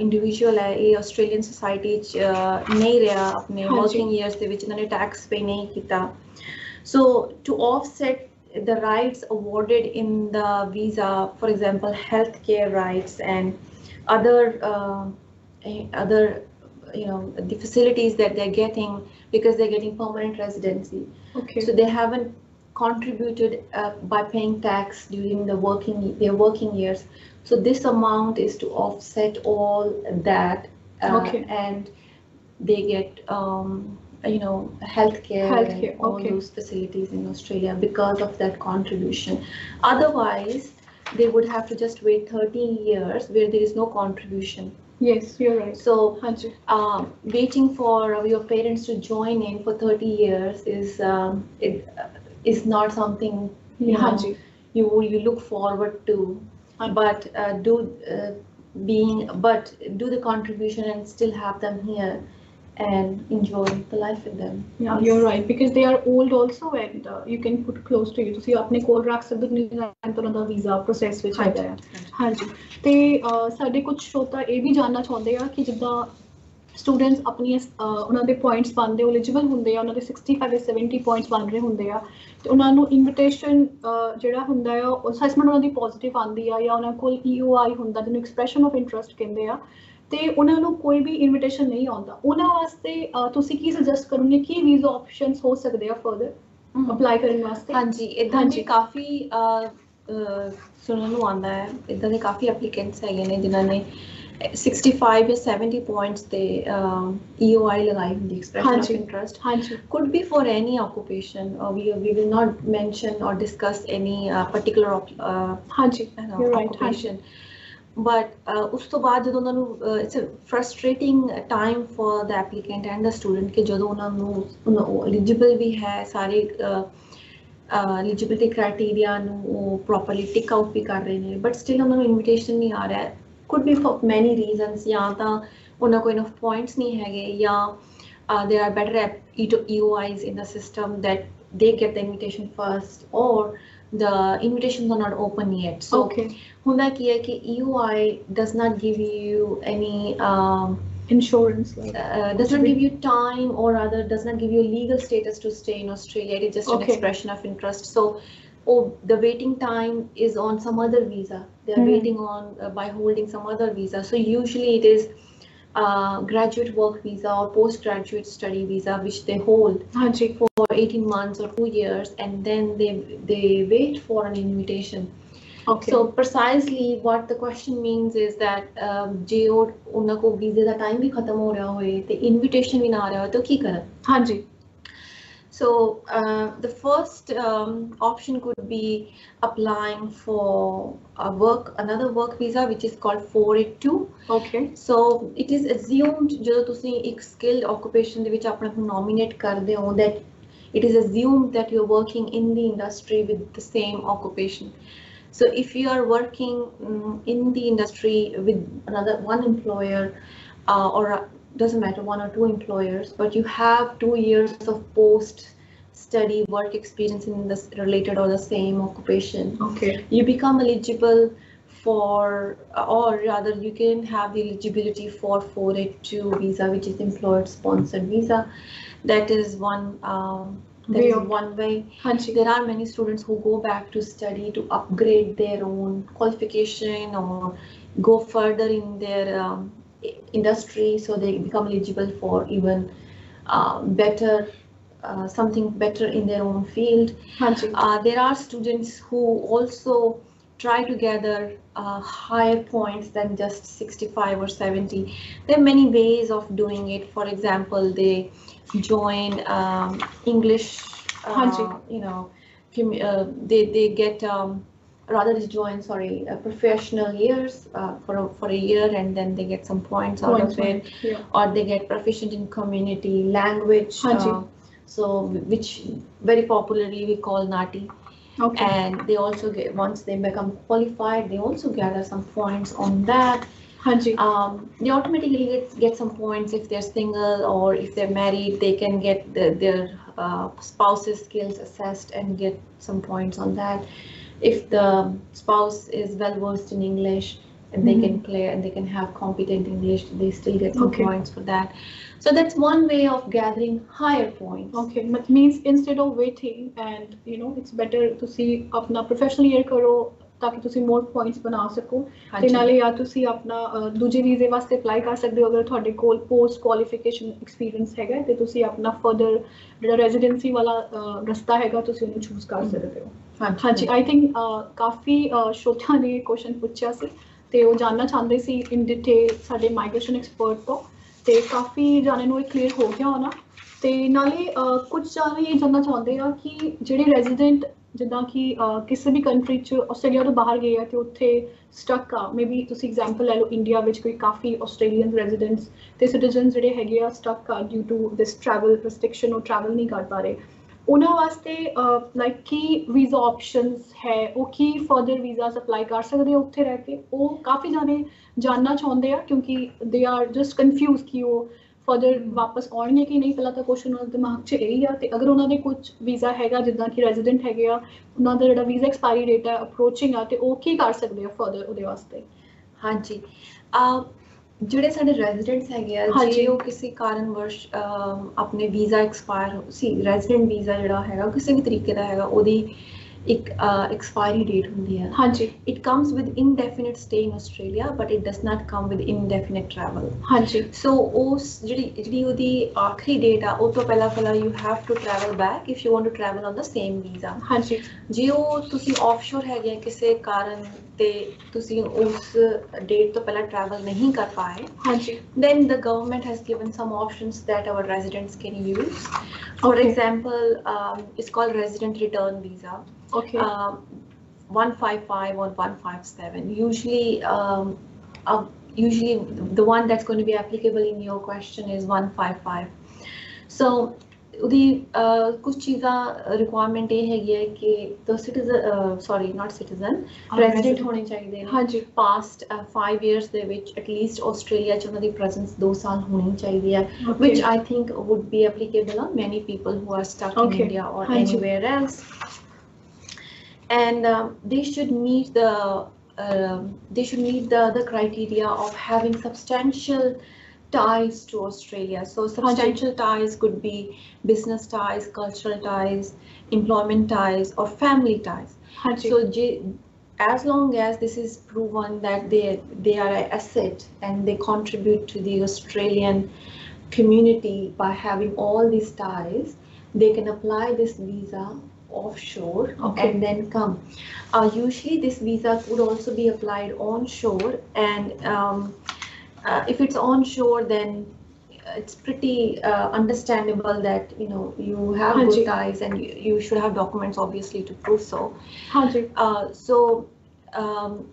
individual ਹੈ ਇਹ Australian society ਚ ਨਹੀਂ ਰਿਹਾ ਆਪਣੇ working years ਦੇ ਵਿੱਚ, ਇਹਨਾਂ ਨੇ tax pay ਨਹੀਂ ਕੀਤਾ, so to offset the rights awarded in the visa, for example healthcare rights and other you know, the facilities that they're getting because they're getting permanent residency. So they haven't contributed by paying tax during their working years, so this amount is to offset all that, and they get you know, healthcare and all those facilities in Australia because of that contribution. Otherwise they would have to just wait 13 years where there is no contribution. Yes, you're right. So waiting for your parents to join in for 30 years is is not something you know, you look forward to, but do the contribution and still have them here and enjoy the life with them. Yeah, you're right, because they are old also, and you can put close to you, ਤੁਸੀਂ ਆਪਣੇ ਕੋਲ ਰੱਖ ਸਕਦੇ ਹੋ ਨਿਜ਼ਾਮ ਤੋਂ ਉਹਨਾਂ ਦਾ ਵੀਜ਼ਾ ਪ੍ਰੋਸੈਸ ਵਿੱਚ ਹੈਗਾ ਹੈ। ਹਾਂਜੀ, ਤੇ ਸਾਡੇ ਕੁਝ ਸ਼ਰੋਤਾ ਇਹ ਵੀ ਜਾਣਨਾ ਚਾਹੁੰਦੇ ਆ ਕਿ ਜਿੱਦਾਂ ਸਟੂਡੈਂਟਸ ਆਪਣੀਆਂ ਉਹਨਾਂ ਦੇ ਪੁਆਇੰਟਸ ਬਣਦੇ ਐਲੀਜੀਬਲ ਹੁੰਦੇ ਆ, ਉਹਨਾਂ ਦੇ 65 ਜਾਂ 70 ਪੁਆਇੰਟਸ ਬਣ ਰਹੇ ਹੁੰਦੇ ਆ, ਤੇ ਉਹਨਾਂ ਨੂੰ ਇਨਵੀਟੇਸ਼ਨ ਜਿਹੜਾ ਹੁੰਦਾ ਆ ਉਹ ਅਸੈਸਮੈਂਟ ਉਹਨਾਂ ਦੀ ਪੋਜ਼ਿਟਿਵ ਆਉਂਦੀ ਆ, ਜਾਂ ਉਹਨਾਂ ਕੋਲ EOI ਹੁੰਦਾ ਜਿਹਨੂੰ ਐਕਸਪ੍ਰੈਸ਼ਨ ਆਫ ਇੰਟਰਸਟ ਕਹਿੰਦੇ ਆ, ਤੇ ਉਹਨਾਂ ਨੂੰ ਕੋਈ ਵੀ ਇਨਵੀਟੇਸ਼ਨ ਨਹੀਂ ਆਉਂਦਾ, ਉਹਨਾਂ ਵਾਸਤੇ ਤੁਸੀਂ ਕੀ ਸੁਜੈਸਟ ਕਰੋਗੇ, ਕੀ ਵੀਜ਼ਾ ਆਪਸ਼ਨਸ ਹੋ ਸਕਦੇ ਆ ਫਰਦਰ ਅਪਲਾਈ ਕਰਨ ਵਾਸਤੇ? ਹਾਂਜੀ, ਇਦਾਂ ਦੇ ਕਾਫੀ ਸੁਣਨ ਨੂੰ ਆਉਂਦਾ ਹੈ, ਇਦਾਂ ਦੇ ਕਾਫੀ ਐਪਲੀਕੈਂਟਸ ਹੈਗੇ ਨੇ ਜਿਨ੍ਹਾਂ ਨੇ 65 ਜਾਂ 70 ਪੁਆਇੰਟਸ ਤੇ EOI ਲਗਾਈ ਹੁੰਦੀ, expression of interest, could be for any occupation. We will not mention or discuss any particular occupation. But ਉਸ ਤੋਂ ਬਾਅਦ ਜਦੋਂ ਉਹਨਾਂ ਨੂੰ it's a frustrating time for the applicant and the student ਕਿ ਜਦੋਂ ਉਹਨਾਂ ਨੂੰ eligible ਵੀ ਹੈ, ਸਾਰੇ eligibility criteria ਨੂੰ ਉਹ properly tick out ਵੀ ਕਰ ਰਹੇ ਨੇ, but still ਉਹਨਾਂ ਨੂੰ invitation ਨਹੀਂ ਆ ਰਿਹਾ, could be for many reasons, ਜਾਂ ਤਾਂ ਉਹਨਾਂ ਕੋਲ enough points ਨਹੀਂ ਹੈਗੇ, ਜਾਂ there are better EOIs in the system that they get the invitation first, or the invitations are not open yet. So ਹੁੰਦਾ ਕੀ ਹੈ ਕਿ EOI does not give you any insurance, does not give you time, or rather does not give you legal status to stay in Australia. It is just an expression of interest. So the waiting time is on some other visa. They are waiting on by holding some other visa. So usually it is graduate work visa or postgraduate study visa, which they hold for 18 months or 2 years, and then they wait for an invitation. So precisely what the question means is that ਜੇ ਉਹਨਾਂ ਕੋ ਵੀਜ਼ੇ ਦਾ ਟਾਈਮ ਵੀ ਖਤਮ ਹੋ ਰਿਹਾ ਹੋਏ ਤੇ ਇਨਵੀਟੇਸ਼ਨ ਵੀ ਨਾ ਆ ਰਿਹਾ ਹੋਏ ਤਾਂ ਕੀ ਕਰਨ? ਹਾਂਜੀ। So the first option could be applying for another work visa, which is called 482. So it is assumed ਜਦੋਂ ਤੁਸੀਂ ਇੱਕ skilled occupation ਦੇ ਵਿੱਚ ਆਪਣੇ ਨੂੰ nominate ਕਰਦੇ ਹੋ, that it is assumed that you're working in the industry with the same occupation. So if you are working in the industry with one employer, or doesn't matter, 1 or 2 employers, but you have 2 years of post-study work experience in this related or the same occupation, you become eligible for, or rather you can have the eligibility for 482 visa, which is employer-sponsored visa. That is one. That is one way. There are many students who go back to study to upgrade their own qualification or go further in their industry, so they become eligible for even better something better in their own field. There are students who also try to gather higher points than just 65 or 70. There are many ways of doing it. For example, they join English, you know, they get rather they join professional years for a year, and then they get some points out of it. Or they get proficient in community language, so which very popularly we call NATI. And they also get, once they become qualified, they also gather some points on that. They automatically get some points if they're single, or if they're married, they can get their spouse's skills assessed and get some points on that. If the spouse is well versed in English and they can play and they can have competent English, they still get some points for that. So that's one way of gathering higher points. But means instead of waiting, and you know, it's better to see अपना professional year करो ताकि तुसी more points बना सको ते नाले या तुसी अपना दूजे वीजे वास्ते अप्लाई कर सकदे हो अगर ਤੁਹਾਡੇ ਕੋਲ post qualification experience ਹੈਗਾ ਤੇ ਤੁਸੀਂ ਆਪਣਾ further ਜਿਹੜਾ residency ਵਾਲਾ ਰਸਤਾ ਹੈਗਾ ਤੁਸੀਂ ਉਹਨੂੰ choose ਕਰ ਸਕਦੇ ਹੋ। ਹਾਂਜੀ I think ਕਾਫੀ ਸ਼ੋਧਾਂ ਨੇ question ਪੁੱਛਿਆ ਸੀ ਤੇ ਉਹ ਜਾਨਣਾ ਚਾਹੁੰਦੇ ਸੀ in detail ਸਾਡੇ migration expert ਤੋਂ ਤੇ ਕਾਫੀ ਜਾਣੇ ਨੂੰ ਇਹ ਕਲੀਅਰ ਹੋ ਗਿਆ ਹੋਣਾ ਤੇ ਨਾਲੇ ਕੁਝ ਜਾਣੇ ਇਹ ਜਾਨਣਾ ਚਾਹੁੰਦੇ ਆ ਕਿ ਜਿਹੜੇ ਰੈਜ਼ੀਡੈਂਟ ਜਿੱਦਾਂ ਕਿ ਕਿਸੇ ਵੀ ਕੰਟਰੀ 'ਚ ਆਸਟ੍ਰੇਲੀਆ ਤੋਂ ਬਾਹਰ ਗਏ ਆ ਤੇ ਉੱਥੇ ਸਟਕ ਆ ਮੇਬੀ ਤੁਸੀਂ ਐਗਜ਼ਾਮਪਲ ਲੈ ਲਓ ਇੰਡੀਆ ਵਿੱਚ ਕੋਈ ਕਾਫੀ ਆਸਟ੍ਰੇਲੀਅਨ ਰੈਜ਼ੀਡੈਂਟਸ ਤੇ ਸਿਟੀਜ਼ਨ ਜਿਹੜੇ ਹੈਗੇ ਆ ਸਟਕ ਆ due to this travel restriction ਉਹ ਟਰੈਵਲ ਨਹੀਂ ਕਰ ਪਾ ਰਹੇ ਉਹਨਾਂ ਵਾਸਤੇ ਲਾਈਕ ਕੀ ਵੀਜ਼ਾ ਆਪਸ਼ਨਸ ਹੈ ਉਹ ਕੀ ਫਰਦਰ ਵੀਜ਼ਾਸ ਅਪਲਾਈ ਕਰ ਸਕਦੇ ਆ ਉੱਥੇ ਰਹਿ ਕੇ ਉਹ ਕਾਫੀ ਜਾਣੇ ਜਾਨਣਾ ਚਾਹੁੰਦੇ ਆ ਕਿਉਂਕਿ ਦੇ ਆਰ ਜਸਟ ਕਨਫਿਊਜ਼ ਕਿ ਉਹ ਫਰਦਰ ਵਾਪਸ ਆਉਣਗੇ ਕਿ ਨਹੀਂ ਪਹਿਲਾਂ ਤਾਂ ਕੁਐਸਚਨ ਉਹਨਾਂ ਦੇ ਦਿਮਾਗ 'ਚ ਇਹੀ ਆ ਤੇ ਅਗਰ ਉਹਨਾਂ ਦੇ ਕੁਝ ਵੀਜ਼ਾ ਹੈਗਾ ਜਿੱਦਾਂ ਕਿ ਰੈਜ਼ੀਡੈਂਟ ਹੈਗੇ ਆ ਉਹਨਾਂ ਦਾ ਜਿਹੜਾ ਵੀਜ਼ਾ ਐਕਸਪਾਇਰੀ ਡੇਟ ਹੈ ਅਪਰੋਚਿੰਗ ਆ ਤੇ ਉਹ ਕੀ ਕਰ ਸਕਦੇ ਆ ਫਰਦਰ ਉਹਦੇ ਵਾਸਤੇ। ਹਾਂਜੀ ਜਿਹੜੇ ਸਾਡੇ ਰੈਜ਼ੀਡੈਂਟਸ ਹੈਗੇ ਆ ਜੇ ਉਹ ਕਿਸੇ ਕਾਰਨਵਸ਼ ਆਪਣੇ ਵੀਜ਼ਾ ਐਕਸਪਾਇਰ ਸੀ ਰੈਜ਼ੀਡੈਂਟ ਵੀਜ਼ਾ ਜਿਹੜਾ ਹੈਗਾ ਕਿਸੇ ਵੀ ਤਰੀਕੇ ਦਾ ਹੈਗਾ ਉਹਦੀ ਇੱਕ expiry date ਹੁੰਦੀ ਹੈ। ਹਾਂਜੀ it comes with indefinite stay in Australia but it does not come with indefinite travel। ਹਾਂਜੀ so ਉਸ ਜਿਹੜੀ ਉਹਦੀ ਆਖਰੀ ਡੇਟ ਆ ਉਹ ਤੋਂ ਪਹਿਲਾਂ you have to travel back if you want to travel on the same visa। ਹਾਂਜੀ ਜੇ ਉਹ ਤੁਸੀਂ offshore ਹੈਗੇ ਕਿਸੇ ਕਾਰਨ ਤੇ ਤੁਸੀਂ ਉਸ ਡੇਟ ਤੋਂ ਪਹਿਲਾਂ travel ਨਹੀਂ ਕਰ ਪਾਏ ਹਾਂਜੀ then the government has given some options that our residents can use। For example it's called resident return visa। Okay 155 or 157 usually the one that's going to be applicable in your question is 155 so the kuch cheeza requirement ਇਹ ਹੈਗੀ ਹੈ ਕਿ the citizen resident ਹੋਣੇ ਚਾਹੀਦੇ ਨੇ ਹਾਂਜੀ past 5 years ਦੇ ਵਿੱਚ at least ਆਸਟ੍ਰੇਲੀਆ 'ਚ ਉਹਨਾਂ ਦੀ presence 2 ਸਾਲ ਹੋਣੀ ਚਾਹੀਦੀ ਹੈ which I think would be applicable on many people who are stuck in India or anywhere else। And they should meet the criteria of having substantial ties to Australia। So substantial ties could be business ties, cultural ties, employment ties, or family ties। So as long as this is proven that they are an asset and they contribute to the Australian community by having all these ties, they can apply this visa offshore and then come। Usually this visa could also be applied onshore and if it's onshore then it's pretty understandable that you know you have good ties and you should have documents obviously to prove so। So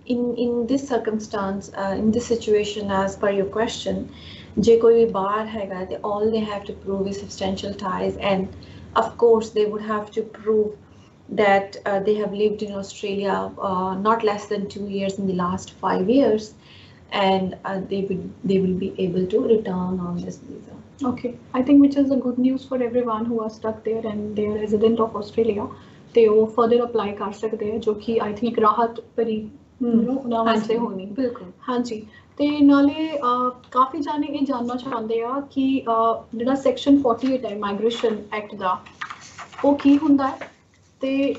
in this circumstance in this situation as per your question je koi bahar hai te all they have to prove is substantial ties and of course they would have to prove that they have lived in Australia not less than 2 years in the last 5 years and they will be able to return on this visa। Okay I think which is a good news for everyone who are stuck there and they are resident of Australia ਤੇ ਉਹ further apply ਕਰ ਸਕਦੇ ਆ ਜੋ ਕਿ I think ਰਾਹਤ ਭਰੀ ਉਹਨਾਂ ਵਾਸਤੇ ਹੋਣੀ ਬਿਲਕੁਲ ਹਾਂਜੀ ਤੇ ਨਾਲੇ ਕਾਫੀ ਜਾਣੇ ਇਹ ਜਾਨਣਾ ਚਾਹੁੰਦੇ ਆ ਕਿ ਜਿਹੜਾ ਸੈਕਸ਼ਨ 48 ਹੈ ਮਾਈਗ੍ਰੇਸ਼ਨ ਐਕਟ ਦਾ ਉਹ ਕੀ ਹੁੰਦਾ ਹੈ ਤੇ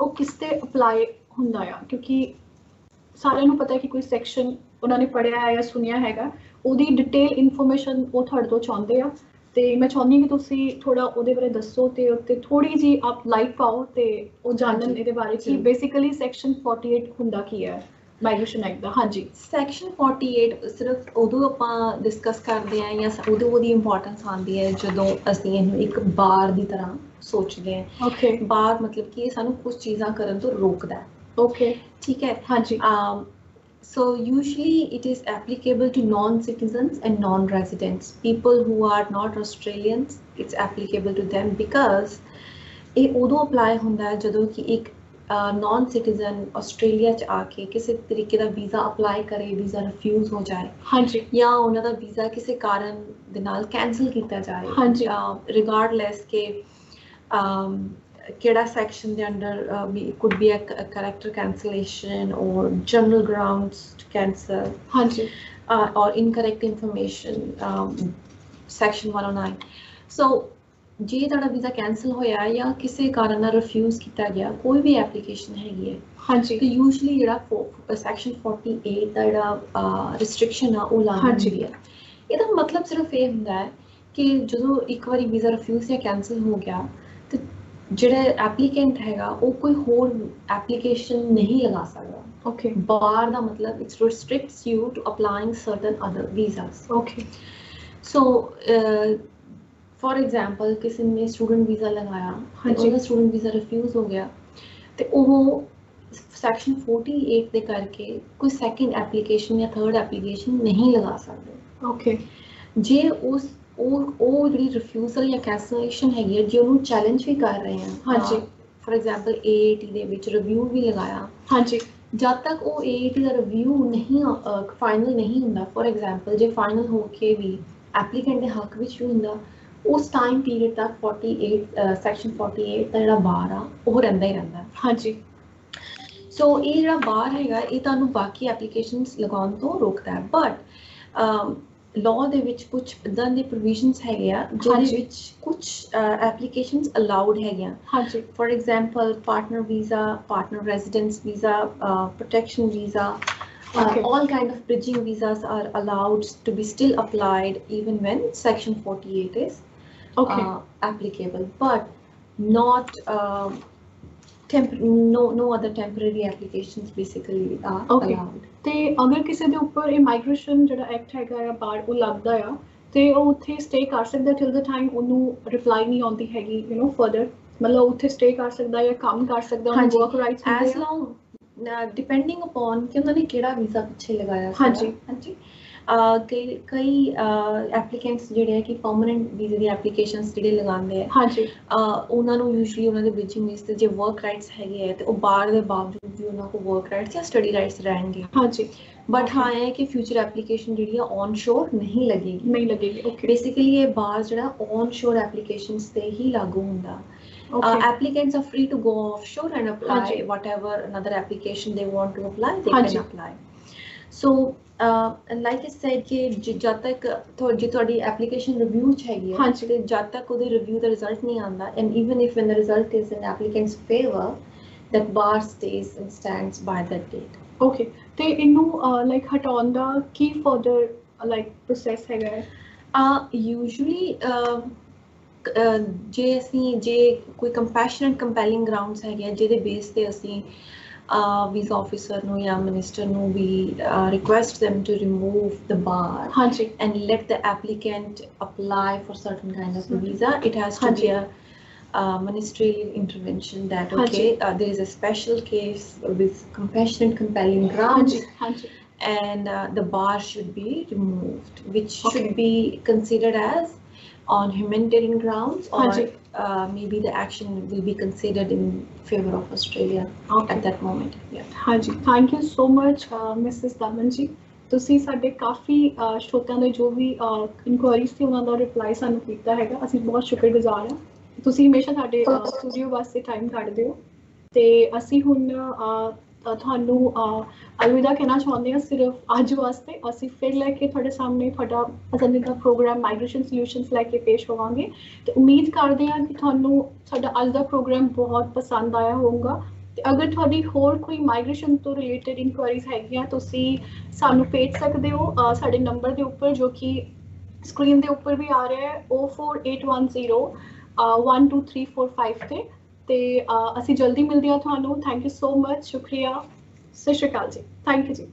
ਉਹ ਕਿਸ ਤੇ ਅਪਲਾਈ ਹੁੰਦਾ ਆ ਕਿਉਂਕਿ ਸਾਰਿਆਂ ਨੂੰ ਪਤਾ ਹੈ ਕਿ ਕੋਈ ਸੈਕਸ਼ਨ ਉਹਨਾਂ ਨੇ ਪੜ੍ਹਿਆ ਹੈ ਜਾਂ ਸੁਣਿਆ ਹੈਗਾ ਉਹਦੀ ਡਿਟੇਲ ਇਨਫੋਰਮੇਸ਼ਨ ਉਹ ਤੁਹਾਡੇ ਤੋਂ ਚਾਹੁੰਦੇ ਆ ਤੇ ਮੈਂ ਚਾਹੁੰਦੀ ਹਾਂ ਕਿ ਤੁਸੀਂ ਥੋੜਾ ਉਹਦੇ ਬਾਰੇ ਦੱਸੋ ਤੇ ਉੱਤੇ ਥੋੜੀ ਜੀ ਆਪ ਲਾਈਟ ਪਾਓ ਤੇ ਉਹ ਜਾਣਨ ਇਹਦੇ ਬਾਰੇ ਕਿ ਬੇਸਿਕਲੀ ਸੈਕਸ਼ਨ 48 ਹੁੰਦਾ ਕੀ ਹੈ ਮਾਈਗ੍ਰੇਸ਼ਨ ਐਕਟ ਦਾ। ਹਾਂਜੀ, ਸੈਕਸ਼ਨ 48 ਸਿਰਫ ਉਦੋਂ ਆਪਾਂ ਡਿਸਕਸ ਕਰਦੇ ਹਾਂ ਜਾਂ ਉਦੋਂ ਉਹਦੀ ਇੰਪੋਰਟੈਂਸ ਆਉਂਦੀ ਹੈ ਜਦੋਂ ਅਸੀਂ ਇਹਨੂੰ ਇੱਕ ਬਾਰ ਦੀ ਤਰ੍ਹਾਂ ਸੋਚਦੇ ਹਾਂ। ਓਕੇ, ਬਾਰ ਮਤਲਬ ਕਿ ਇਹ ਸਾਨੂੰ ਕੁਝ ਚੀਜ਼ਾਂ ਕਰਨ ਤੋਂ ਰੋਕਦਾ ਹੈ। ਓਕੇ, ਠੀਕ ਹੈ। ਹਾਂਜੀ। So usually it is applicable to non-citizens and non-residents, people who are not Australians. It's applicable to them because ਇਹ ਉਦੋਂ ਅਪਲਾਈ ਹੁੰਦਾ ਹੈ ਜਦੋਂ ਕਿ ਇੱਕ ਨॉन ਸਿਟੀਜ਼ਨ ਆਸਟ੍ਰੇਲੀਆ 'ਚ ਆ ਕੇ ਕਿਸੇ ਤਰੀਕੇ ਦਾ ਵੀਜ਼ਾ ਅਪਲਾਈ ਕਰੇ, ਵੀਜ਼ਾ ਰਿਫਿਊਜ਼ ਹੋ ਜਾਏ, ਹਾਂਜੀ, ਜਾਂ ਉਹਨਾਂ ਦਾ ਵੀਜ਼ਾ ਕਿਸੇ ਕਾਰਨ ਦੇ ਨਾਲ ਕੈਂਸਲ ਕੀਤਾ ਜਾਏ, ਹਾਂਜੀ, ਰਿਗਾਰਡਲੈਸ ਕਿ ਕਿਹੜਾ ਸੈਕਸ਼ਨ ਦੇ under could be a character cancellation or general grounds to cancel, ਹਾਂਜੀ, or incorrect information, section 109. So ਜੇ ਤੁਹਾਡਾ ਵੀਜ਼ਾ ਕੈਂਸਲ ਹੋਇਆ ਜਾਂ ਕਿਸੇ ਕਾਰਨ ਨਾਲ ਰਿਫਿਊਜ਼ ਕੀਤਾ ਗਿਆ ਕੋਈ ਵੀ ਐਪਲੀਕੇਸ਼ਨ ਹੈਗੀ ਹੈ, ਹਾਂਜੀ, ਤੇ ਯੂਜੂਲੀ ਜਿਹੜਾ ਸੈਕਸ਼ਨ 48 ਦਾ ਜਿਹੜਾ ਰਿਸਟ੍ਰਿਕਸ਼ਨ ਆ ਉਹ ਲਾਗੂ ਹੁੰਦੀ ਹੈ। ਇਹਦਾ ਮਤਲਬ ਸਿਰਫ ਇਹ ਹੁੰਦਾ ਹੈ ਕਿ ਜਦੋਂ ਇੱਕ ਵਾਰੀ ਵੀਜ਼ਾ ਰਿਫਿਊਜ਼ ਜਾਂ ਕੈਂਸਲ ਹੋ ਗਿਆ ਤੇ ਜਿਹੜਾ ਐਪਲੀਕੈਂਟ ਹੈਗਾ ਉਹ ਕੋਈ ਹੋਰ ਐਪਲੀਕੇਸ਼ਨ ਨਹੀਂ ਲਗਾ ਸਕਦਾ। ਓਕੇ, ਬਾਰ ਦਾ ਮਤਲਬ it's restricts you to applying certain other visas. Okay, So for example ਕਿਸੇ ਨੇ ਸਟੂਡੈਂਟ ਵੀਜ਼ਾ ਲਗਾਇਆ ਤੇ ਉਹਦਾ ਸਟੂਡੈਂਟ ਵੀਜ਼ਾ ਰਿਫਿਊਜ਼ ਹੋ ਗਿਆ ਤੇ ਉਹ ਸੈਕਸ਼ਨ 48 ਦੇ ਕਰਕੇ ਕੋਈ ਸੈਕਿੰਡ ਐਪਲੀਕੇਸ਼ਨ ਜਾਂ ਥਰਡ ਐਪਲੀਕੇਸ਼ਨ ਨਹੀਂ ਲਗਾ ਸਕਦੇ। ਓਕੇ, ਜੇ ਉਸ ਉਹ ਜਿਹੜੀ ਰਿਫਿਊਜ਼ਲ ਜਾਂ ਕੈਂਸਲੇਸ਼ਨ ਹੈਗੀ ਹੈ ਜੇ ਉਹਨੂੰ ਚੈਲੰਜ ਵੀ ਕਰ ਰਹੇ ਹਾਂ, ਹਾਂਜੀ, ਫॉर ਐਗਜ਼ਾਮਪਲ AAT ਦੇ ਵਿੱਚ ਰਿਵਿਊ ਵੀ ਲਗਾਇਆ, ਹਾਂਜੀ, ਜਦ ਤੱਕ ਉਹ AAT ਦਾ ਰਿਵਿਊ ਨਹੀਂ ਫਾਈਨਲ ਨਹੀਂ ਹੁੰਦਾ, ਫॉर ਐਗਜ਼ਾਮਪਲ ਜੇ ਫਾਈਨਲ ਹੋ ਕੇ ਵੀ ਐਪਲੀਕੈਂਟ ਦੇ ਹੱਕ ਵਿੱਚ ਵੀ ਹੁੰਦਾ, ਉਸ ਟਾਈਮ ਪੀਰੀਅਡ ਤੱਕ 48 ਸੈਕਸ਼ਨ 48 ਦਾ ਜਿਹੜਾ ਬਾਰ ਆ ਉਹ ਰਹਿੰਦਾ ਹੀ ਰਹਿੰਦਾ। ਹਾਂਜੀ। ਸੋ ਇਹ ਜਿਹੜਾ ਬਾਰ ਹੈਗਾ ਇਹ ਤੁਹਾਨੂੰ ਬਾਕੀ ਐਪਲੀਕੇਸ਼ਨਸ ਲਗਾਉਣ ਤੋਂ ਰੋਕਦਾ ਹੈ, ਬਟ ਲਾਅ ਦੇ ਵਿੱਚ ਕੁਝ ਇੱਦਾਂ ਦੇ ਪ੍ਰੋਵੀਜ਼ਨਸ ਹੈਗੇ ਆ ਜਿਹਦੇ ਵਿੱਚ ਕੁਝ ਐਪਲੀਕੇਸ਼ਨਸ ਅਲਾਉਡ ਹੈਗੀਆਂ। ਹਾਂਜੀ, for example partner visa, partner residence visa, protection visa, all kind of bridging visas are allowed to be still applied even when section 48 is applicable, but not no other temporary applications basically are allowed. ਤੇ ਅਗਰ ਕਿਸੇ ਦੇ ਉੱਪਰ ਇਹ ਮਾਈਗ੍ਰੇਸ਼ਨ ਜਿਹੜਾ ਐਕਟ ਹੈਗਾ ਆ ਬਾਰ ਉਹ ਲੱਗਦਾ ਆ ਤੇ ਉਹ ਉੱਥੇ ਸਟੇ ਕਰ ਸਕਦਾ till the time ਉਹਨੂੰ ਰਿਪਲਾਈ ਨਹੀਂ ਆਉਂਦੀ ਹੈਗੀ ਫਰਦਰ, ਮਤਲਬ ਉੱਥੇ ਸਟੇ ਕਰ ਸਕਦਾ ਜਾਂ ਕੰਮ ਕਰ ਸਕਦਾ, ਉਹਨੂੰ work rights as long depending upon ਕਿ ਉਹਨਾਂ ਨੇ ਕਿਹੜਾ ਵੀਜ਼ਾ ਪਿੱਛੇ ਲਗਾਇਆ। ਹਾਂਜੀ, ਹਾਂਜੀ। ਕਈ ਐਪਲੀਕੈਂਟਸ ਜਿਹੜੇ ਆ ਕਿ ਪਰਮਨੈਂਟ ਵੀਜ਼ੇ ਦੀ ਐਪਲੀਕੇਸ਼ਨਸ ਜਿਹੜੇ ਲਗਾਉਂਦੇ ਆ, ਹਾਂਜੀ, ਉਹਨਾਂ ਨੂੰ ਯੂਜੂਲੀ ਉਹਨਾਂ ਦੇ ਬ੍ਰਿਜਿੰਗ ਵੀਜ਼ੇ ਤੇ ਜੇ ਵਰਕ ਰਾਈਟਸ ਹੈਗੇ ਆ ਤੇ ਉਹ ਬਾਹਰ ਦੇ ਬਾਵਜੂਦ ਵੀ ਉਹਨਾਂ ਕੋਲ ਵਰਕ ਰਾਈਟਸ ਜਾਂ ਸਟੱਡੀ ਰਾਈਟਸ ਰਹਿਣਗੇ। ਹਾਂਜੀ, ਬਟ ਹਾਂ ਇਹ ਕਿ ਫਿਊਚਰ ਐਪਲੀਕੇਸ਼ਨ ਜਿਹੜੀ ਆ ਔਨ ਸ਼ੋਰ ਨਹੀਂ ਲੱਗੇਗੀ। ਓਕੇ, ਬੇਸਿਕਲੀ ਇਹ ਬਾਰ ਜਿਹੜਾ ਔਨ ਸ਼ੋਰ ਐਪਲੀਕੇਸ਼ਨਸ ਤੇ ਹੀ ਲਾਗੂ ਹੁੰਦਾ। Applicants are free to go offshore and apply whatever another application they want to apply, they can apply. So like I said ਕਿ ਜਦ ਤੱਕ ਜੇ ਤੁਹਾਡੀ ਐਪਲੀਕੇਸ਼ਨ ਰਿਵਿਊ 'ਚ ਹੈਗੀ ਹੈ ਤੇ ਜਦ ਤੱਕ ਉਹਦੇ ਰਿਵਿਊ ਦਾ ਰਿਜ਼ਲਟ ਨਹੀਂ ਆਉਂਦਾ, and even if when the result is in applicant's favor, that bar stays and stands by that date. Okay, ਤੇ ਇਹਨੂੰ ਲਾਈਕ ਹਟਾਉਣ ਦਾ ਕੀ ਫਰਦਰ ਲਾਈਕ ਪ੍ਰੋਸੈਸ ਹੈਗਾ ਹੈ? ਯੂਜੂਲੀ ਜੇ ਕੋਈ ਕੰਪੈਸ਼ਨੇਟ ਕੰਪੈਲਿੰਗ ਗਰਾਊਂਡਸ ਹੈਗੇ ਆ ਜਿਹਦੇ ਬੇਸ ਤੇ ਅਸੀਂ ਵੀਜ਼ਾ ਆਫਿਸਰ ਨੂੰ ਜਾਂ ਮਿਨਿਸਟਰ ਨੂੰ ਵੀ request them to remove the bar, ਹਾਂਜੀ, and let the applicant apply for certain kind of visa. It has to be a ministerial intervention that there is a special case with compassionate compelling grounds, and the bar should be removed, which should be considered as on humanitarian grounds, or maybe the action will be considered in favor of Australia at that moment. ਹਾਂਜੀ, thank you so much Mrs. Daman ji, ਤੁਸੀਂ ਸਾਡੇ ਕਾਫੀ ਸ਼ਰੋਤਿਆਂ ਦੇ ਜੋ ਵੀ ਇਨਕੁਆਇਰੀਜ਼ ਸੀ ਉਹਨਾਂ ਦਾ ਰਿਪਲਾਈ ਸਾਨੂੰ ਕੀਤਾ ਹੈਗਾ, ਅਸੀਂ ਬਹੁਤ ਸ਼ੁਕਰਗੁਜ਼ਾਰ ਹਾਂ। ਤੁਸੀਂ ਹਮੇਸ਼ਾ ਸਾਡੇ ਸਟੂਡੀਓ ਵਾਸਤੇ ਟਾਈਮ ਕੱਢਦੇ ਹੋ ਤੇ ਅਸੀਂ ਹੁਣ ਤੁਹਾਨੂੰ ਅਲਵਿਦਾ ਕਹਿਣਾ ਚਾਹੁੰਦੇ ਹਾਂ ਸਿਰਫ ਅੱਜ ਵਾਸਤੇ। ਅਸੀਂ ਫਿਰ ਲੈ ਕੇ ਤੁਹਾਡੇ ਸਾਹਮਣੇ ਤੁਹਾਡਾ ਪਸੰਦੀਦਾ ਪ੍ਰੋਗਰਾਮ ਮਾਈਗ੍ਰੇਸ਼ਨ ਸੋਲਿਊਸ਼ਨਸ ਲੈ ਕੇ ਪੇਸ਼ ਹੋਵਾਂਗੇ ਤੇ ਉਮੀਦ ਕਰਦੇ ਹਾਂ ਕਿ ਤੁਹਾਨੂੰ ਸਾਡਾ ਅੱਜ ਦਾ ਪ੍ਰੋਗਰਾਮ ਬਹੁਤ ਪਸੰਦ ਆਇਆ ਹੋਊਗਾ ਤੇ ਅਗਰ ਤੁਹਾਡੀ ਹੋਰ ਕੋਈ ਮਾਈਗ੍ਰੇਸ਼ਨ ਤੋਂ ਰਿਲੇਟਡ ਇਨਕੁਆਇਰੀਜ਼ ਹੈਗੀਆਂ ਤੁਸੀਂ ਸਾਨੂੰ ਭੇਜ ਸਕਦੇ ਹੋ ਸਾਡੇ ਨੰਬਰ ਦੇ ਉੱਪਰ ਜੋ ਕਿ ਸਕਰੀਨ ਦੇ ਉੱਪਰ ਵੀ ਆ ਰਿਹਾ ਹੈ 04810 12345 ਤੇ ਅਸੀਂ ਜਲਦੀ ਮਿਲਦੇ ਹਾਂ ਤੁਹਾਨੂੰ। ਥੈਂਕ ਯੂ ਸੋ ਮਚ, ਸ਼ੁਕਰੀਆ, ਸਤਿ ਸ਼੍ਰੀ ਅਕਾਲ ਜੀ, ਥੈਂਕ ਯੂ ਜੀ।